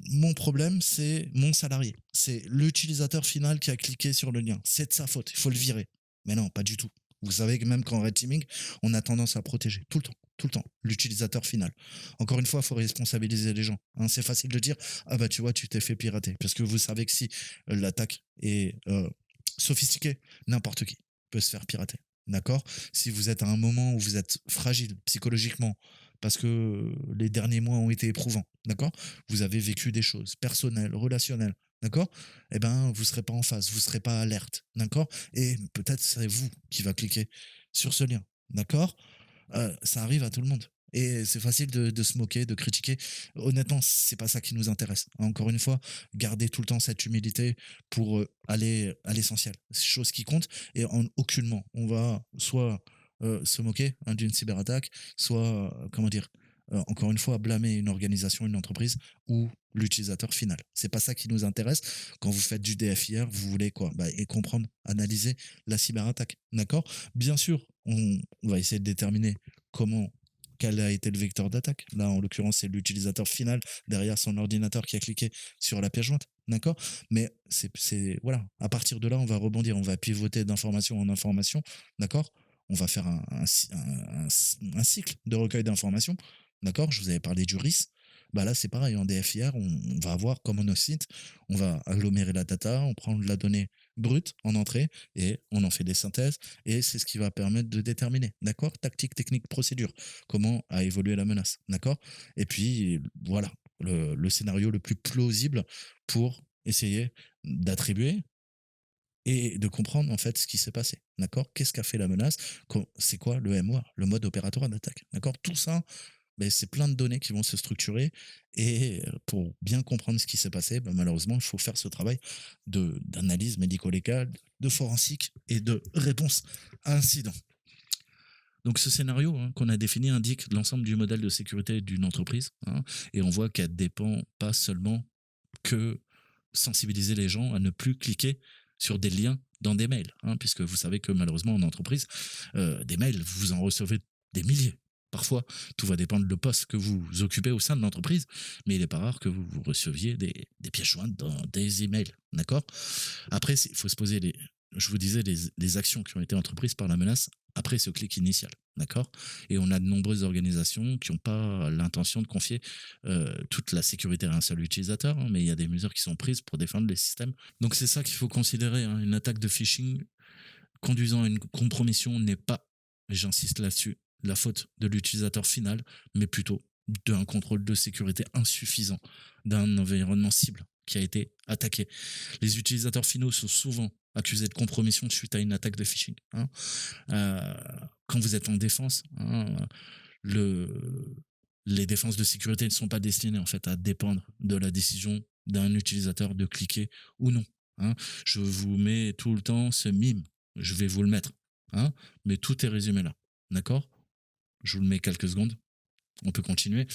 Mon problème, c'est mon salarié. C'est l'utilisateur final qui a cliqué sur le lien. C'est de sa faute. Il faut le virer. Mais non, pas du tout. Vous savez que même qu'en red teaming, on a tendance à protéger tout le temps, l'utilisateur final. Encore une fois, il faut responsabiliser les gens. C'est facile de dire, ah bah tu vois, tu t'es fait pirater. Parce que vous savez que si l'attaque est sophistiquée, n'importe qui peut se faire pirater. D'accord? Si vous êtes à un moment où vous êtes fragile psychologiquement, parce que les derniers mois ont été éprouvants, d'accord? Vous avez vécu des choses personnelles, relationnelles, d'accord? Eh ben, vous serez pas en phase, vous serez pas alerte, d'accord? Et peut-être c'est vous qui va cliquer sur ce lien, d'accord? Ça arrive à tout le monde. Et c'est facile de se moquer, de critiquer. Honnêtement, c'est pas ça qui nous intéresse. Encore une fois, gardez tout le temps cette humilité pour aller à l'essentiel. Chose qui compte. Et aucunement, on va soit se moquer d'une cyberattaque, soit, comment dire, encore une fois, blâmer une organisation, une entreprise ou l'utilisateur final. C'est pas ça qui nous intéresse. Quand vous faites du DFIR, vous voulez quoi? Et comprendre, analyser la cyberattaque. D'accord? Bien sûr, on va essayer de déterminer comment, quel a été le vecteur d'attaque. Là, en l'occurrence, c'est l'utilisateur final derrière son ordinateur qui a cliqué sur la pièce jointe. D'accord? Mais voilà. À partir de là, on va rebondir, on va pivoter d'information en information. D'accord? On va faire un cycle de recueil d'informations. D'accord? Je vous avais parlé du RIS. Bah là, c'est pareil. En DFIR, on va avoir comme monosite, on va agglomérer la data, on prend la donnée brute en entrée et on en fait des synthèses. Et c'est ce qui va permettre de déterminer, d'accord? Tactique, technique, procédure. Comment a évolué la menace, d'accord? Et puis, voilà, le scénario le plus plausible pour essayer d'attribuer et de comprendre en fait ce qui s'est passé, d'accord? Qu'est-ce qu'a fait la menace? C'est quoi le MOA, le mode opératoire d'attaque, d'accord? Tout ça, c'est plein de données qui vont se structurer et pour bien comprendre ce qui s'est passé, malheureusement, il faut faire ce travail d'analyse médico-légale, de forensique et de réponse à incident. Donc ce scénario qu'on a défini indique l'ensemble du modèle de sécurité d'une entreprise et on voit qu'elle dépend pas seulement que sensibiliser les gens à ne plus cliquer sur des liens dans des mails, hein, puisque vous savez que malheureusement en entreprise, des mails, vous en recevez des milliers. Parfois, tout va dépendre du poste que vous occupez au sein de l'entreprise, mais il n'est pas rare que vous receviez des pièces jointes dans des emails, d'accord? Après, il faut se poser je vous disais, les actions qui ont été entreprises par la menace après ce clic initial, d'accord? Et on a de nombreuses organisations qui n'ont pas l'intention de confier toute la sécurité à un seul utilisateur, hein, mais il y a des mesures qui sont prises pour défendre les systèmes. Donc c'est ça qu'il faut considérer, hein. Une attaque de phishing conduisant à une compromission n'est pas, et j'insiste là-dessus, la faute de l'utilisateur final, mais plutôt d'un contrôle de sécurité insuffisant d'un environnement cible qui a été attaqué. Les utilisateurs finaux sont souvent accusés de compromission suite à une attaque de phishing, hein. Euh, Quand vous êtes en défense, hein, le, les défenses de sécurité ne sont pas destinées en fait à dépendre de la décision d'un utilisateur de cliquer ou non, hein. Je vous mets tout le temps ce mime, je vais vous le mettre, hein, mais tout est résumé là, d'accord? Je vous le mets quelques secondes, on peut continuer.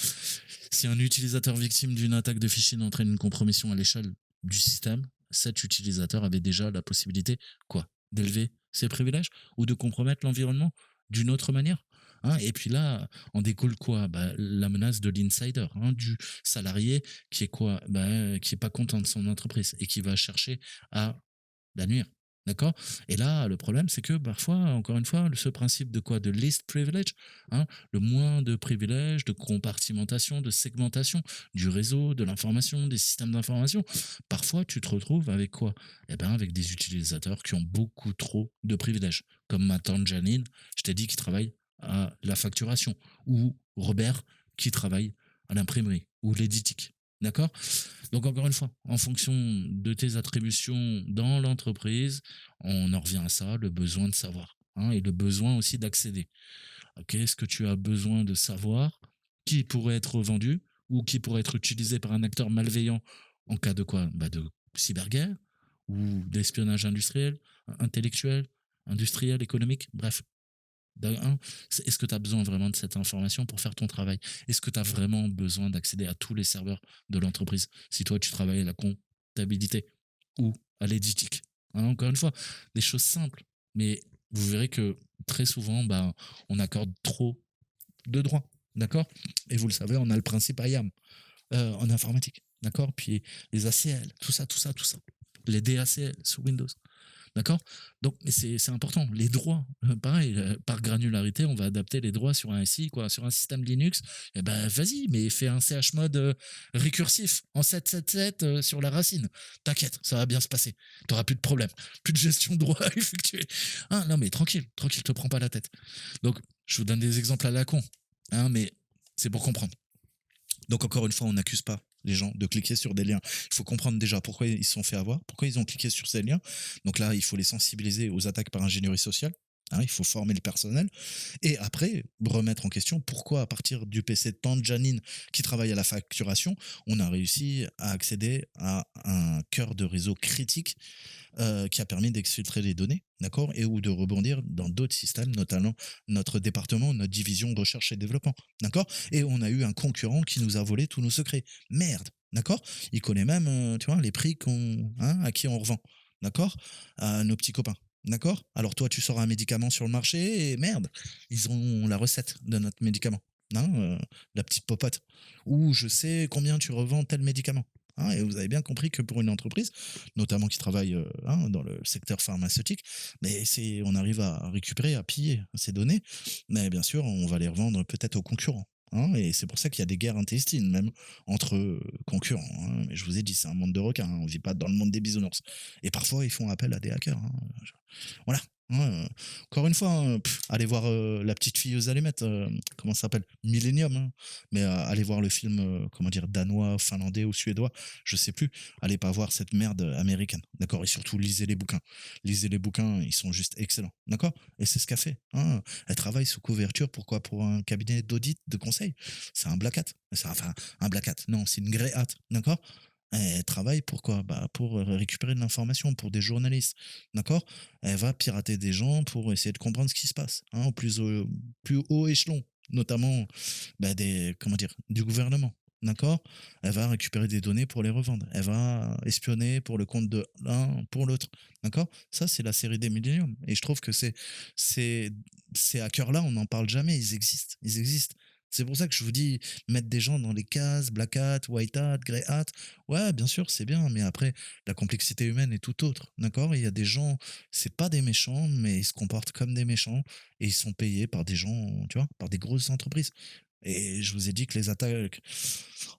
Si un utilisateur victime d'une attaque de phishing entraîne une compromission à l'échelle du système, cet utilisateur avait déjà la possibilité, quoi, d'élever ses privilèges ou de compromettre l'environnement d'une autre manière, hein. Et puis là, en découle quoi? Bah, la menace de l'insider, hein, du salarié qui est quoi? Bah, qui est pas content de son entreprise et qui va chercher à la nuire. D'accord? Et là, le problème, c'est que parfois, encore une fois, ce principe de quoi? De least privilege, hein, le moins de privilèges, de compartimentation, de segmentation du réseau, de l'information, des systèmes d'information. Parfois, tu te retrouves avec quoi? Eh ben, avec des utilisateurs qui ont beaucoup trop de privilèges. Comme ma tante Janine, je t'ai dit, qui travaille à la facturation. Ou Robert, qui travaille à l'imprimerie. Ou l'éditique. D'accord? Donc encore une fois, en fonction de tes attributions dans l'entreprise, on en revient à ça, le besoin de savoir, hein, et le besoin aussi d'accéder. Qu'est-ce que tu as besoin de savoir qui pourrait être vendu ou qui pourrait être utilisé par un acteur malveillant en cas de quoi? Bah de cyberguerre ou d'espionnage industriel, intellectuel, industriel, économique, bref. Est-ce que tu as besoin vraiment de cette information pour faire ton travail? Est-ce que tu as vraiment besoin d'accéder à tous les serveurs de l'entreprise si toi tu travailles à la comptabilité ou à l'éditique, hein? Encore une fois, des choses simples, mais vous verrez que très souvent, bah, on accorde trop de droits, d'accord? Et vous le savez, on a le principe IAM en informatique, d'accord? Puis les ACL, tout ça, tout ça, tout ça. Les DACL sous Windows. D'accord? Donc, mais c'est important. Les droits, pareil, par granularité, on va adapter les droits sur un SI, quoi, sur un système Linux. Eh ben, vas-y, mais fais un chmod récursif en 777 sur la racine. T'inquiète, ça va bien se passer. T'auras plus de problème, plus de gestion de droits à effectuer. Ah, non, mais tranquille, tranquille, te prends pas la tête. Donc, je vous donne des exemples à la con, hein, mais c'est pour comprendre. Donc encore une fois, on n'accuse pas les gens de cliquer sur des liens. Il faut comprendre déjà pourquoi ils se sont fait avoir, pourquoi ils ont cliqué sur ces liens. Donc là, il faut les sensibiliser aux attaques par ingénierie sociale, hein, il faut former le personnel. Et après, remettre en question pourquoi, à partir du PC de Tante Janine qui travaille à la facturation, on a réussi à accéder à un cœur de réseau critique qui a permis d'exfiltrer les données, d'accord, et ou de rebondir dans d'autres systèmes, notamment notre département, notre division recherche et développement, d'accord. Et on a eu un concurrent qui nous a volé tous nos secrets. Merde, d'accord. Il connaît même, tu vois, les prix hein, à qui on revend, d'accord, à nos petits copains. D'accord. Alors toi, tu sors un médicament sur le marché et merde, ils ont la recette de notre médicament, hein, la petite popote. Ou je sais combien tu revends tel médicament. Hein, et vous avez bien compris que pour une entreprise, notamment qui travaille hein, dans le secteur pharmaceutique, mais on arrive à récupérer, à piller ces données, mais bien sûr, on va les revendre peut-être aux concurrents, hein, et c'est pour ça qu'il y a des guerres intestines, même entre concurrents, hein. Mais je vous ai dit, c'est un monde de requins, hein, on ne vit pas dans le monde des bisounours. Et parfois, ils font appel à des hackers, hein. Voilà. Ouais, encore une fois, hein, allez voir la petite fille aux allumettes, comment ça s'appelle? Millennium, hein. Mais allez voir le film, comment dire, danois, finlandais ou suédois, je sais plus. Allez pas voir cette merde américaine, d'accord? Et surtout, lisez les bouquins. Lisez les bouquins, ils sont juste excellents, d'accord? Et c'est ce qu'a fait, hein. Elle travaille sous couverture, pourquoi? Pour un cabinet d'audit, de conseil. C'est un black hat. Enfin, un black hat, non, c'est une grey hat, d'accord? Elle travaille pour quoi? Bah, pour récupérer de l'information, pour des journalistes, d'accord? Elle va pirater des gens pour essayer de comprendre ce qui se passe, hein, plus haut échelon, notamment bah, comment dire, du gouvernement, d'accord? Elle va récupérer des données pour les revendre. Elle va espionner pour le compte de l'un, pour l'autre, d'accord? Ça, c'est la série des Millennium et je trouve que c'est ces hackers-là, on n'en parle jamais, ils existent. C'est pour ça que je vous dis, mettre des gens dans les cases, black hat, white hat, grey hat, ouais, bien sûr, c'est bien, mais après, la complexité humaine est tout autre, d'accord? Il y a des gens, c'est pas des méchants, mais ils se comportent comme des méchants et ils sont payés par des gens, tu vois, par des grosses entreprises. Et je vous ai dit que les attaques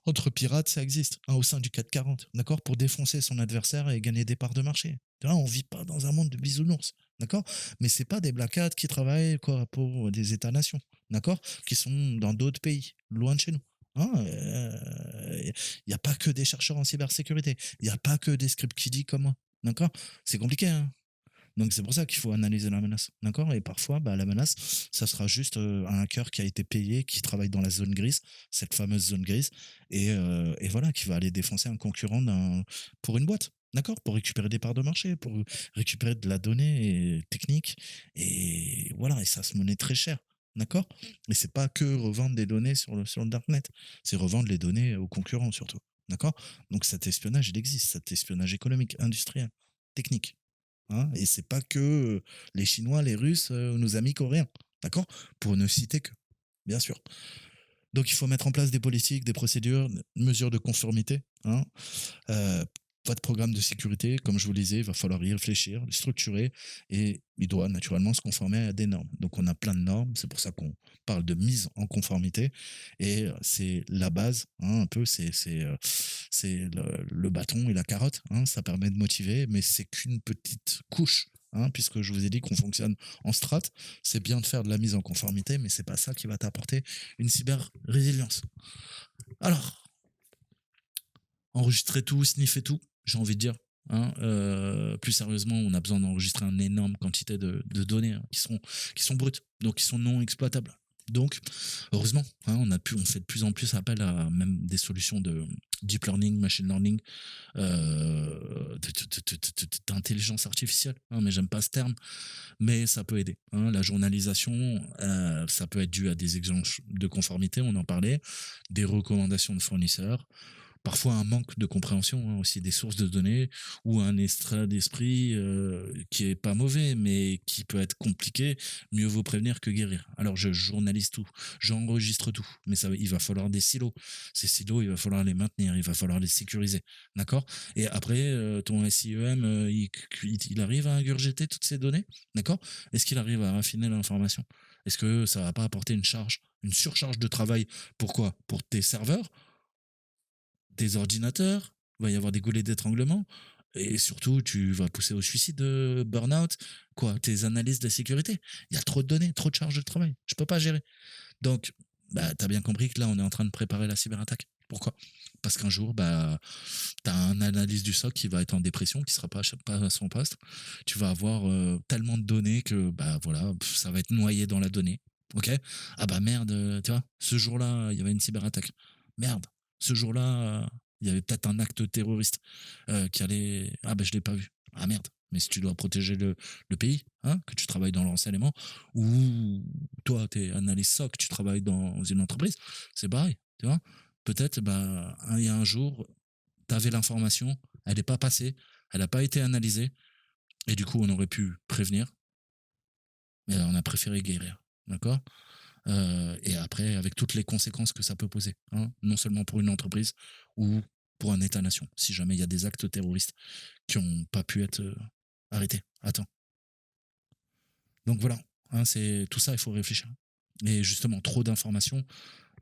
entre pirates, ça existe, hein, au sein du 440, d'accord? Pour défoncer son adversaire et gagner des parts de marché. Tu vois, on vit pas dans un monde de bisounours, d'accord? Mais c'est pas des black hats qui travaillent quoi, pour des États-nations, d'accord? Qui sont dans d'autres pays, loin de chez nous. Il n'y a pas que des chercheurs en cybersécurité. Il n'y a pas que des script kiddie comme moi. D'accord? C'est compliqué, hein? Donc c'est pour ça qu'il faut analyser la menace, d'accord? Et parfois, bah, la menace, ça sera juste un hacker qui a été payé, qui travaille dans la zone grise, cette fameuse zone grise, et voilà, qui va aller défoncer un concurrent pour une boîte, d'accord? Pour récupérer des parts de marché, pour récupérer de la donnée technique, et voilà, et ça se monnaie très cher. D'accord? Et c'est pas que revendre des données sur le darknet, c'est revendre les données aux concurrents surtout. D'accord? Donc cet espionnage, il existe, cet espionnage économique, industriel, technique. Hein, et c'est pas que les Chinois, les Russes, nos amis coréens, d'accord? Pour ne citer que, bien sûr. Donc il faut mettre en place des politiques, des procédures, des mesures de conformité, hein, euh, votre programme de sécurité, comme je vous le disais, il va falloir y réfléchir, le structurer, et il doit naturellement se conformer à des normes. Donc on a plein de normes, c'est pour ça qu'on parle de mise en conformité, et c'est la base, hein, un peu, c'est le bâton et la carotte, hein, ça permet de motiver, mais c'est qu'une petite couche. Hein, puisque je vous ai dit qu'on fonctionne en strat, c'est bien de faire de la mise en conformité, mais c'est pas ça qui va t'apporter une cyber résilience. Alors, enregistrer tout, sniffer tout, j'ai envie de dire. Hein, plus sérieusement, on a besoin d'enregistrer une énorme quantité de données, hein, qui sont brutes, donc qui sont non exploitables. Donc, heureusement, hein, on fait de plus en plus appel à même des solutions de deep learning, machine learning, d'intelligence artificielle. Hein, mais j'aime pas ce terme, mais ça peut aider. Hein. La journalisation, ça peut être dû à des exigences de conformité, on en parlait, des recommandations de fournisseurs, parfois un manque de compréhension, hein, aussi des sources de données, ou un état d'esprit qui est pas mauvais, mais qui peut être compliqué. Mieux vaut prévenir que guérir. Alors je journalise tout, j'enregistre tout, mais il va falloir des silos. Ces silos, il va falloir les maintenir, il va falloir les sécuriser, d'accord? Et après, ton SIEM, il arrive à ingurgiter toutes ces données, d'accord? Est-ce qu'il arrive à raffiner l'information? Est-ce que ça va pas apporter une surcharge de travail? Pourquoi? Pour tes serveurs, tes ordinateurs, il va y avoir des goulets d'étranglement, et surtout, tu vas pousser au suicide, burn-out, quoi, tes analyses de sécurité. Il y a trop de données, trop de charges de travail. Je peux pas gérer. Donc, bah, tu as bien compris que là, on est en train de préparer la cyberattaque. Pourquoi? Parce qu'un jour, bah, tu as un analyse du SOC qui va être en dépression, qui sera pas à son poste. Tu vas avoir tellement de données que, bah voilà, ça va être noyé dans la donnée. Ok? Ah bah merde, tu vois, ce jour-là, il y avait une cyberattaque. Merde, ce jour-là, il y avait peut-être un acte terroriste qui allait. Ah bah je l'ai pas vu. Ah merde. Mais si tu dois protéger le pays, hein, que tu travailles dans le renseignement, ou toi, tu es analyste SOC, tu travailles dans une entreprise, c'est pareil, tu vois. Peut-être, bah, il y a un jour, tu avais l'information, elle n'est pas passée, elle n'a pas été analysée, et du coup, on aurait pu prévenir, mais on a préféré guérir, d'accord? Et après, avec toutes les conséquences que ça peut poser, hein, non seulement pour une entreprise ou pour un État-nation, si jamais il y a des actes terroristes qui n'ont pas pu être arrêtés. Attends. Donc voilà, hein, c'est tout ça, il faut réfléchir. Et justement, trop d'informations,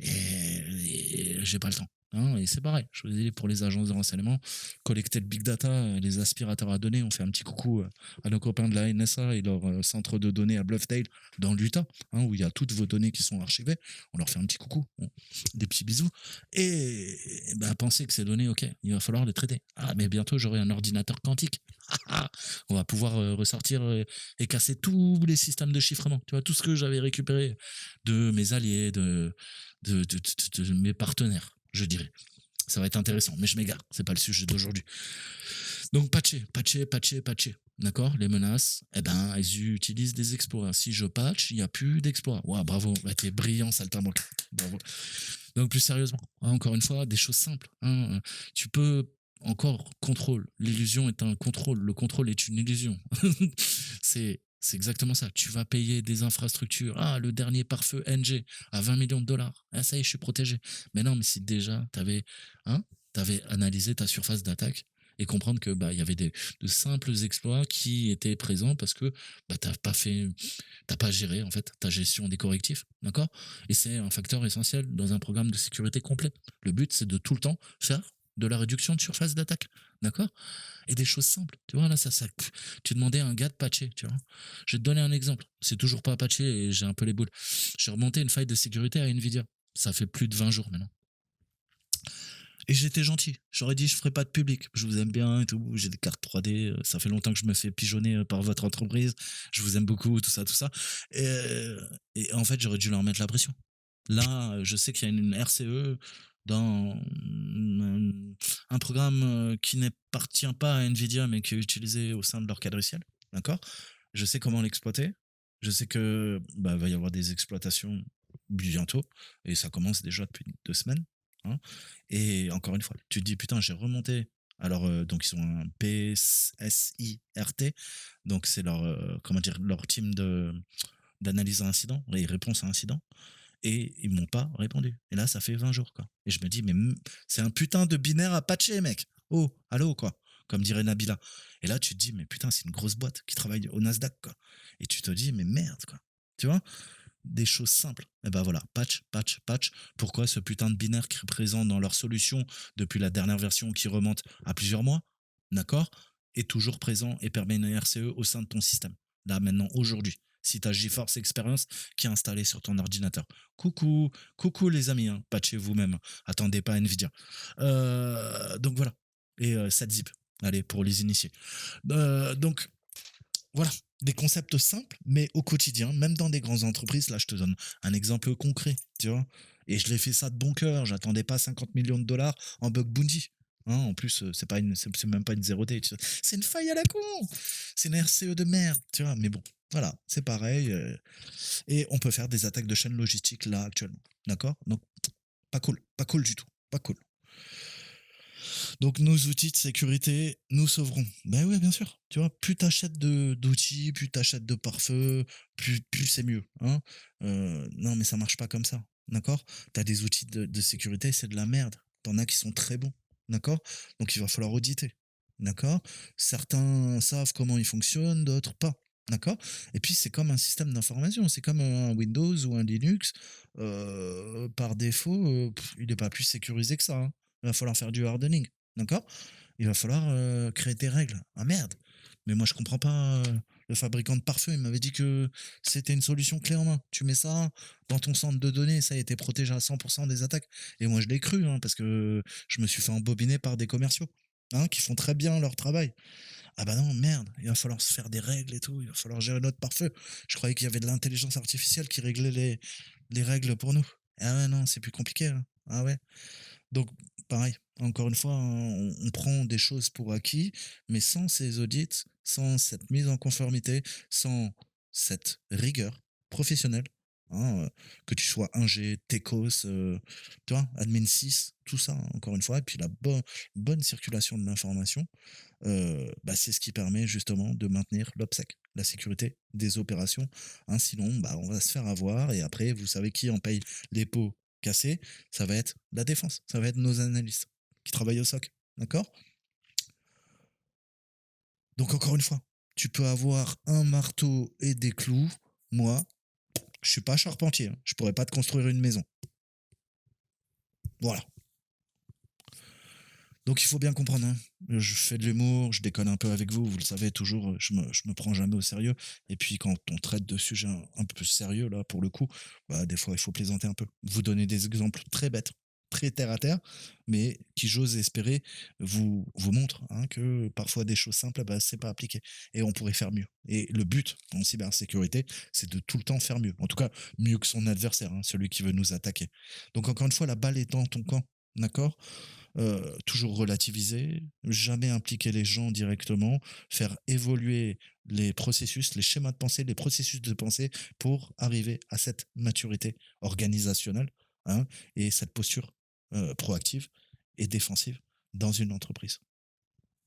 et j'ai pas le temps. Hein, et c'est pareil, je vous dis, pour les agences de renseignement, collecter le big data, les aspirateurs à données, on fait un petit coucou à nos copains de la NSA et leur centre de données à Bluffdale, dans l'Utah, hein, où il y a toutes vos données qui sont archivées. On leur fait un petit coucou, bon, des petits bisous. Et ben, pensez que ces données, ok, il va falloir les traiter. Ah, mais bientôt, j'aurai un ordinateur quantique. On va pouvoir ressortir et casser tous les systèmes de chiffrement. Tu vois, tout ce que j'avais récupéré de mes alliés, de mes partenaires, je dirais. Ça va être intéressant, mais je m'égare, c'est pas le sujet d'aujourd'hui. Donc patcher, patcher, patcher, patcher. d'accord, les menaces, eh ben, elles utilisent des exploits. Si je patch, il y a plus d'exploits. Waouh, bravo, bah, tu brillant, saltimbanque. Bravo. Donc plus sérieusement, hein, encore une fois, des choses simples, hein, tu peux encore contrôle. L'illusion est un contrôle. Le contrôle est une illusion. C'est exactement ça. Tu vas payer des infrastructures. Ah, le dernier pare-feu NG à 20 millions de dollars. Ah, ça y est, je suis protégé. Mais non, mais si déjà hein, t'avais analysé ta surface d'attaque et comprendre que bah il y avait de simples exploits qui étaient présents parce que bah t'as pas géré en fait ta gestion des correctifs, d'accord. Et c'est un facteur essentiel dans un programme de sécurité complet. Le but, c'est de tout le temps faire de la réduction de surface d'attaque. D'accord. Et des choses simples. Tu vois, là, tu demandais à un gars de patcher, tu vois. Je vais te donner un exemple. C'est toujours pas patché et j'ai un peu les boules. J'ai remonté une faille de sécurité à Nvidia. Ça fait plus de 20 jours maintenant. Et j'étais gentil. J'aurais dit, je ferai pas de public. Je vous aime bien et tout. J'ai des cartes 3D. Ça fait longtemps que je me fais pigeonner par votre entreprise. Je vous aime beaucoup, tout ça, tout ça. Et en fait, j'aurais dû leur mettre la pression. Là, je sais qu'il y a une RCE dans un programme qui n'appartient pas à Nvidia, mais qui est utilisé au sein de leur cadre ciel. D'accord. Je sais comment l'exploiter. Je sais que bah, va y avoir des exploitations bientôt. Et ça commence déjà depuis 2 semaines. Hein. Et encore une fois, tu te dis, putain, j'ai remonté. Alors, donc, ils sont un PSIRT. Donc, c'est leur, comment dire, leur team d'analyse à incident, et réponse à incident. Et ils m'ont pas répondu. Et là, ça fait 20 jours, quoi. Et je me dis, mais c'est un putain de binaire à patcher, mec. Oh, allô, quoi. Comme dirait Nabila. Et là, tu te dis, mais putain, c'est une grosse boîte qui travaille au Nasdaq, quoi. Et tu te dis, mais merde, quoi. Tu vois, des choses simples. Et ben voilà, patch, patch, patch. Pourquoi ce putain de binaire qui est présent dans leur solution depuis la dernière version qui remonte à plusieurs mois, d'accord, est toujours présent et permet une RCE au sein de ton système. Là, maintenant, aujourd'hui, si tu as GeForce Experience qui est installé sur ton ordinateur. Coucou, coucou les amis, hein, patchez vous-même. Attendez pas Nvidia. Donc voilà. Et 7 zip. Allez, pour les initiés. Donc, voilà, des concepts simples, mais au quotidien, même dans des grandes entreprises. Là, je te donne un exemple concret, tu vois. Et je l'ai fait ça de bon cœur. J'attendais pas 50 millions de dollars en bug bounty. Hein, en plus, c'est même pas une 0D. C'est une faille à la con. C'est une RCE de merde, tu vois. Mais bon, voilà, c'est pareil. Et on peut faire des attaques de chaîne logistique là actuellement. D'accord. Donc, pas cool. Pas cool du tout. Pas cool. Donc nos outils de sécurité nous sauveront. Ben oui, bien sûr. Tu vois, plus t'achètes d'outils, plus t'achètes de pare-feu, plus c'est mieux. Hein. Non, mais ça marche pas comme ça. D'accord. T'as des outils de sécurité, c'est de la merde. T'en as qui sont très bons. D'accord. Donc il va falloir auditer. D'accord. Certains savent comment ils fonctionnent, d'autres pas. D'accord. Et puis c'est comme un système d'information, c'est comme un Windows ou un Linux. Par défaut, il n'est pas plus sécurisé que ça. Hein. Il va falloir faire du hardening. D'accord. Il va falloir créer des règles. Ah merde. Mais moi je comprends pas. Le fabricant de pare-feu, il m'avait dit que c'était une solution clé en main. Tu mets ça dans ton centre de données, ça a été protégé à 100% des attaques. Et moi je l'ai cru, hein, parce que je me suis fait embobiner par des commerciaux. Hein, qui font très bien leur travail. Ah bah non, merde, il va falloir se faire des règles et tout, il va falloir gérer notre pare-feu. Je croyais qu'il y avait de l'intelligence artificielle qui réglait les règles pour nous. Ah ouais, non, c'est plus compliqué. Hein. Ah ouais. Donc, pareil, encore une fois, hein, on prend des choses pour acquis, mais sans ces audits, sans cette mise en conformité, sans cette rigueur professionnelle, hein, que tu sois ingé, techos, tu vois, admin 6, tout ça, hein, encore une fois, et puis la bonne circulation de l'information, bah, c'est ce qui permet justement de maintenir l'OPSEC, la sécurité des opérations. Hein, sinon, bah, on va se faire avoir, et après, vous savez qui en paye les pots cassés, ça va être la défense, ça va être nos analystes qui travaillent au SOC. D'accord. Donc, encore une fois, tu peux avoir un marteau et des clous. Moi, je suis pas charpentier. Hein. Je pourrais pas te construire une maison. Voilà. Donc il faut bien comprendre, hein. Je fais de l'humour, je déconne un peu avec vous, vous le savez toujours, je me prends jamais au sérieux. Et puis quand on traite de sujets un peu plus sérieux, là, pour le coup, bah, des fois il faut plaisanter un peu. Vous donner des exemples très bêtes, très terre à terre, mais qui, j'ose espérer, vous montrent, hein, que parfois des choses simples, bah, c'est pas appliqué. Et on pourrait faire mieux. Et le but en cybersécurité, c'est de tout le temps faire mieux. En tout cas, mieux que son adversaire, hein, celui qui veut nous attaquer. Donc encore une fois, la balle est dans ton camp. D'accord. toujours relativiser, jamais impliquer les gens directement, faire évoluer les processus, les schémas de pensée, les processus de pensée pour arriver à cette maturité organisationnelle, hein, et cette posture proactive et défensive dans une entreprise.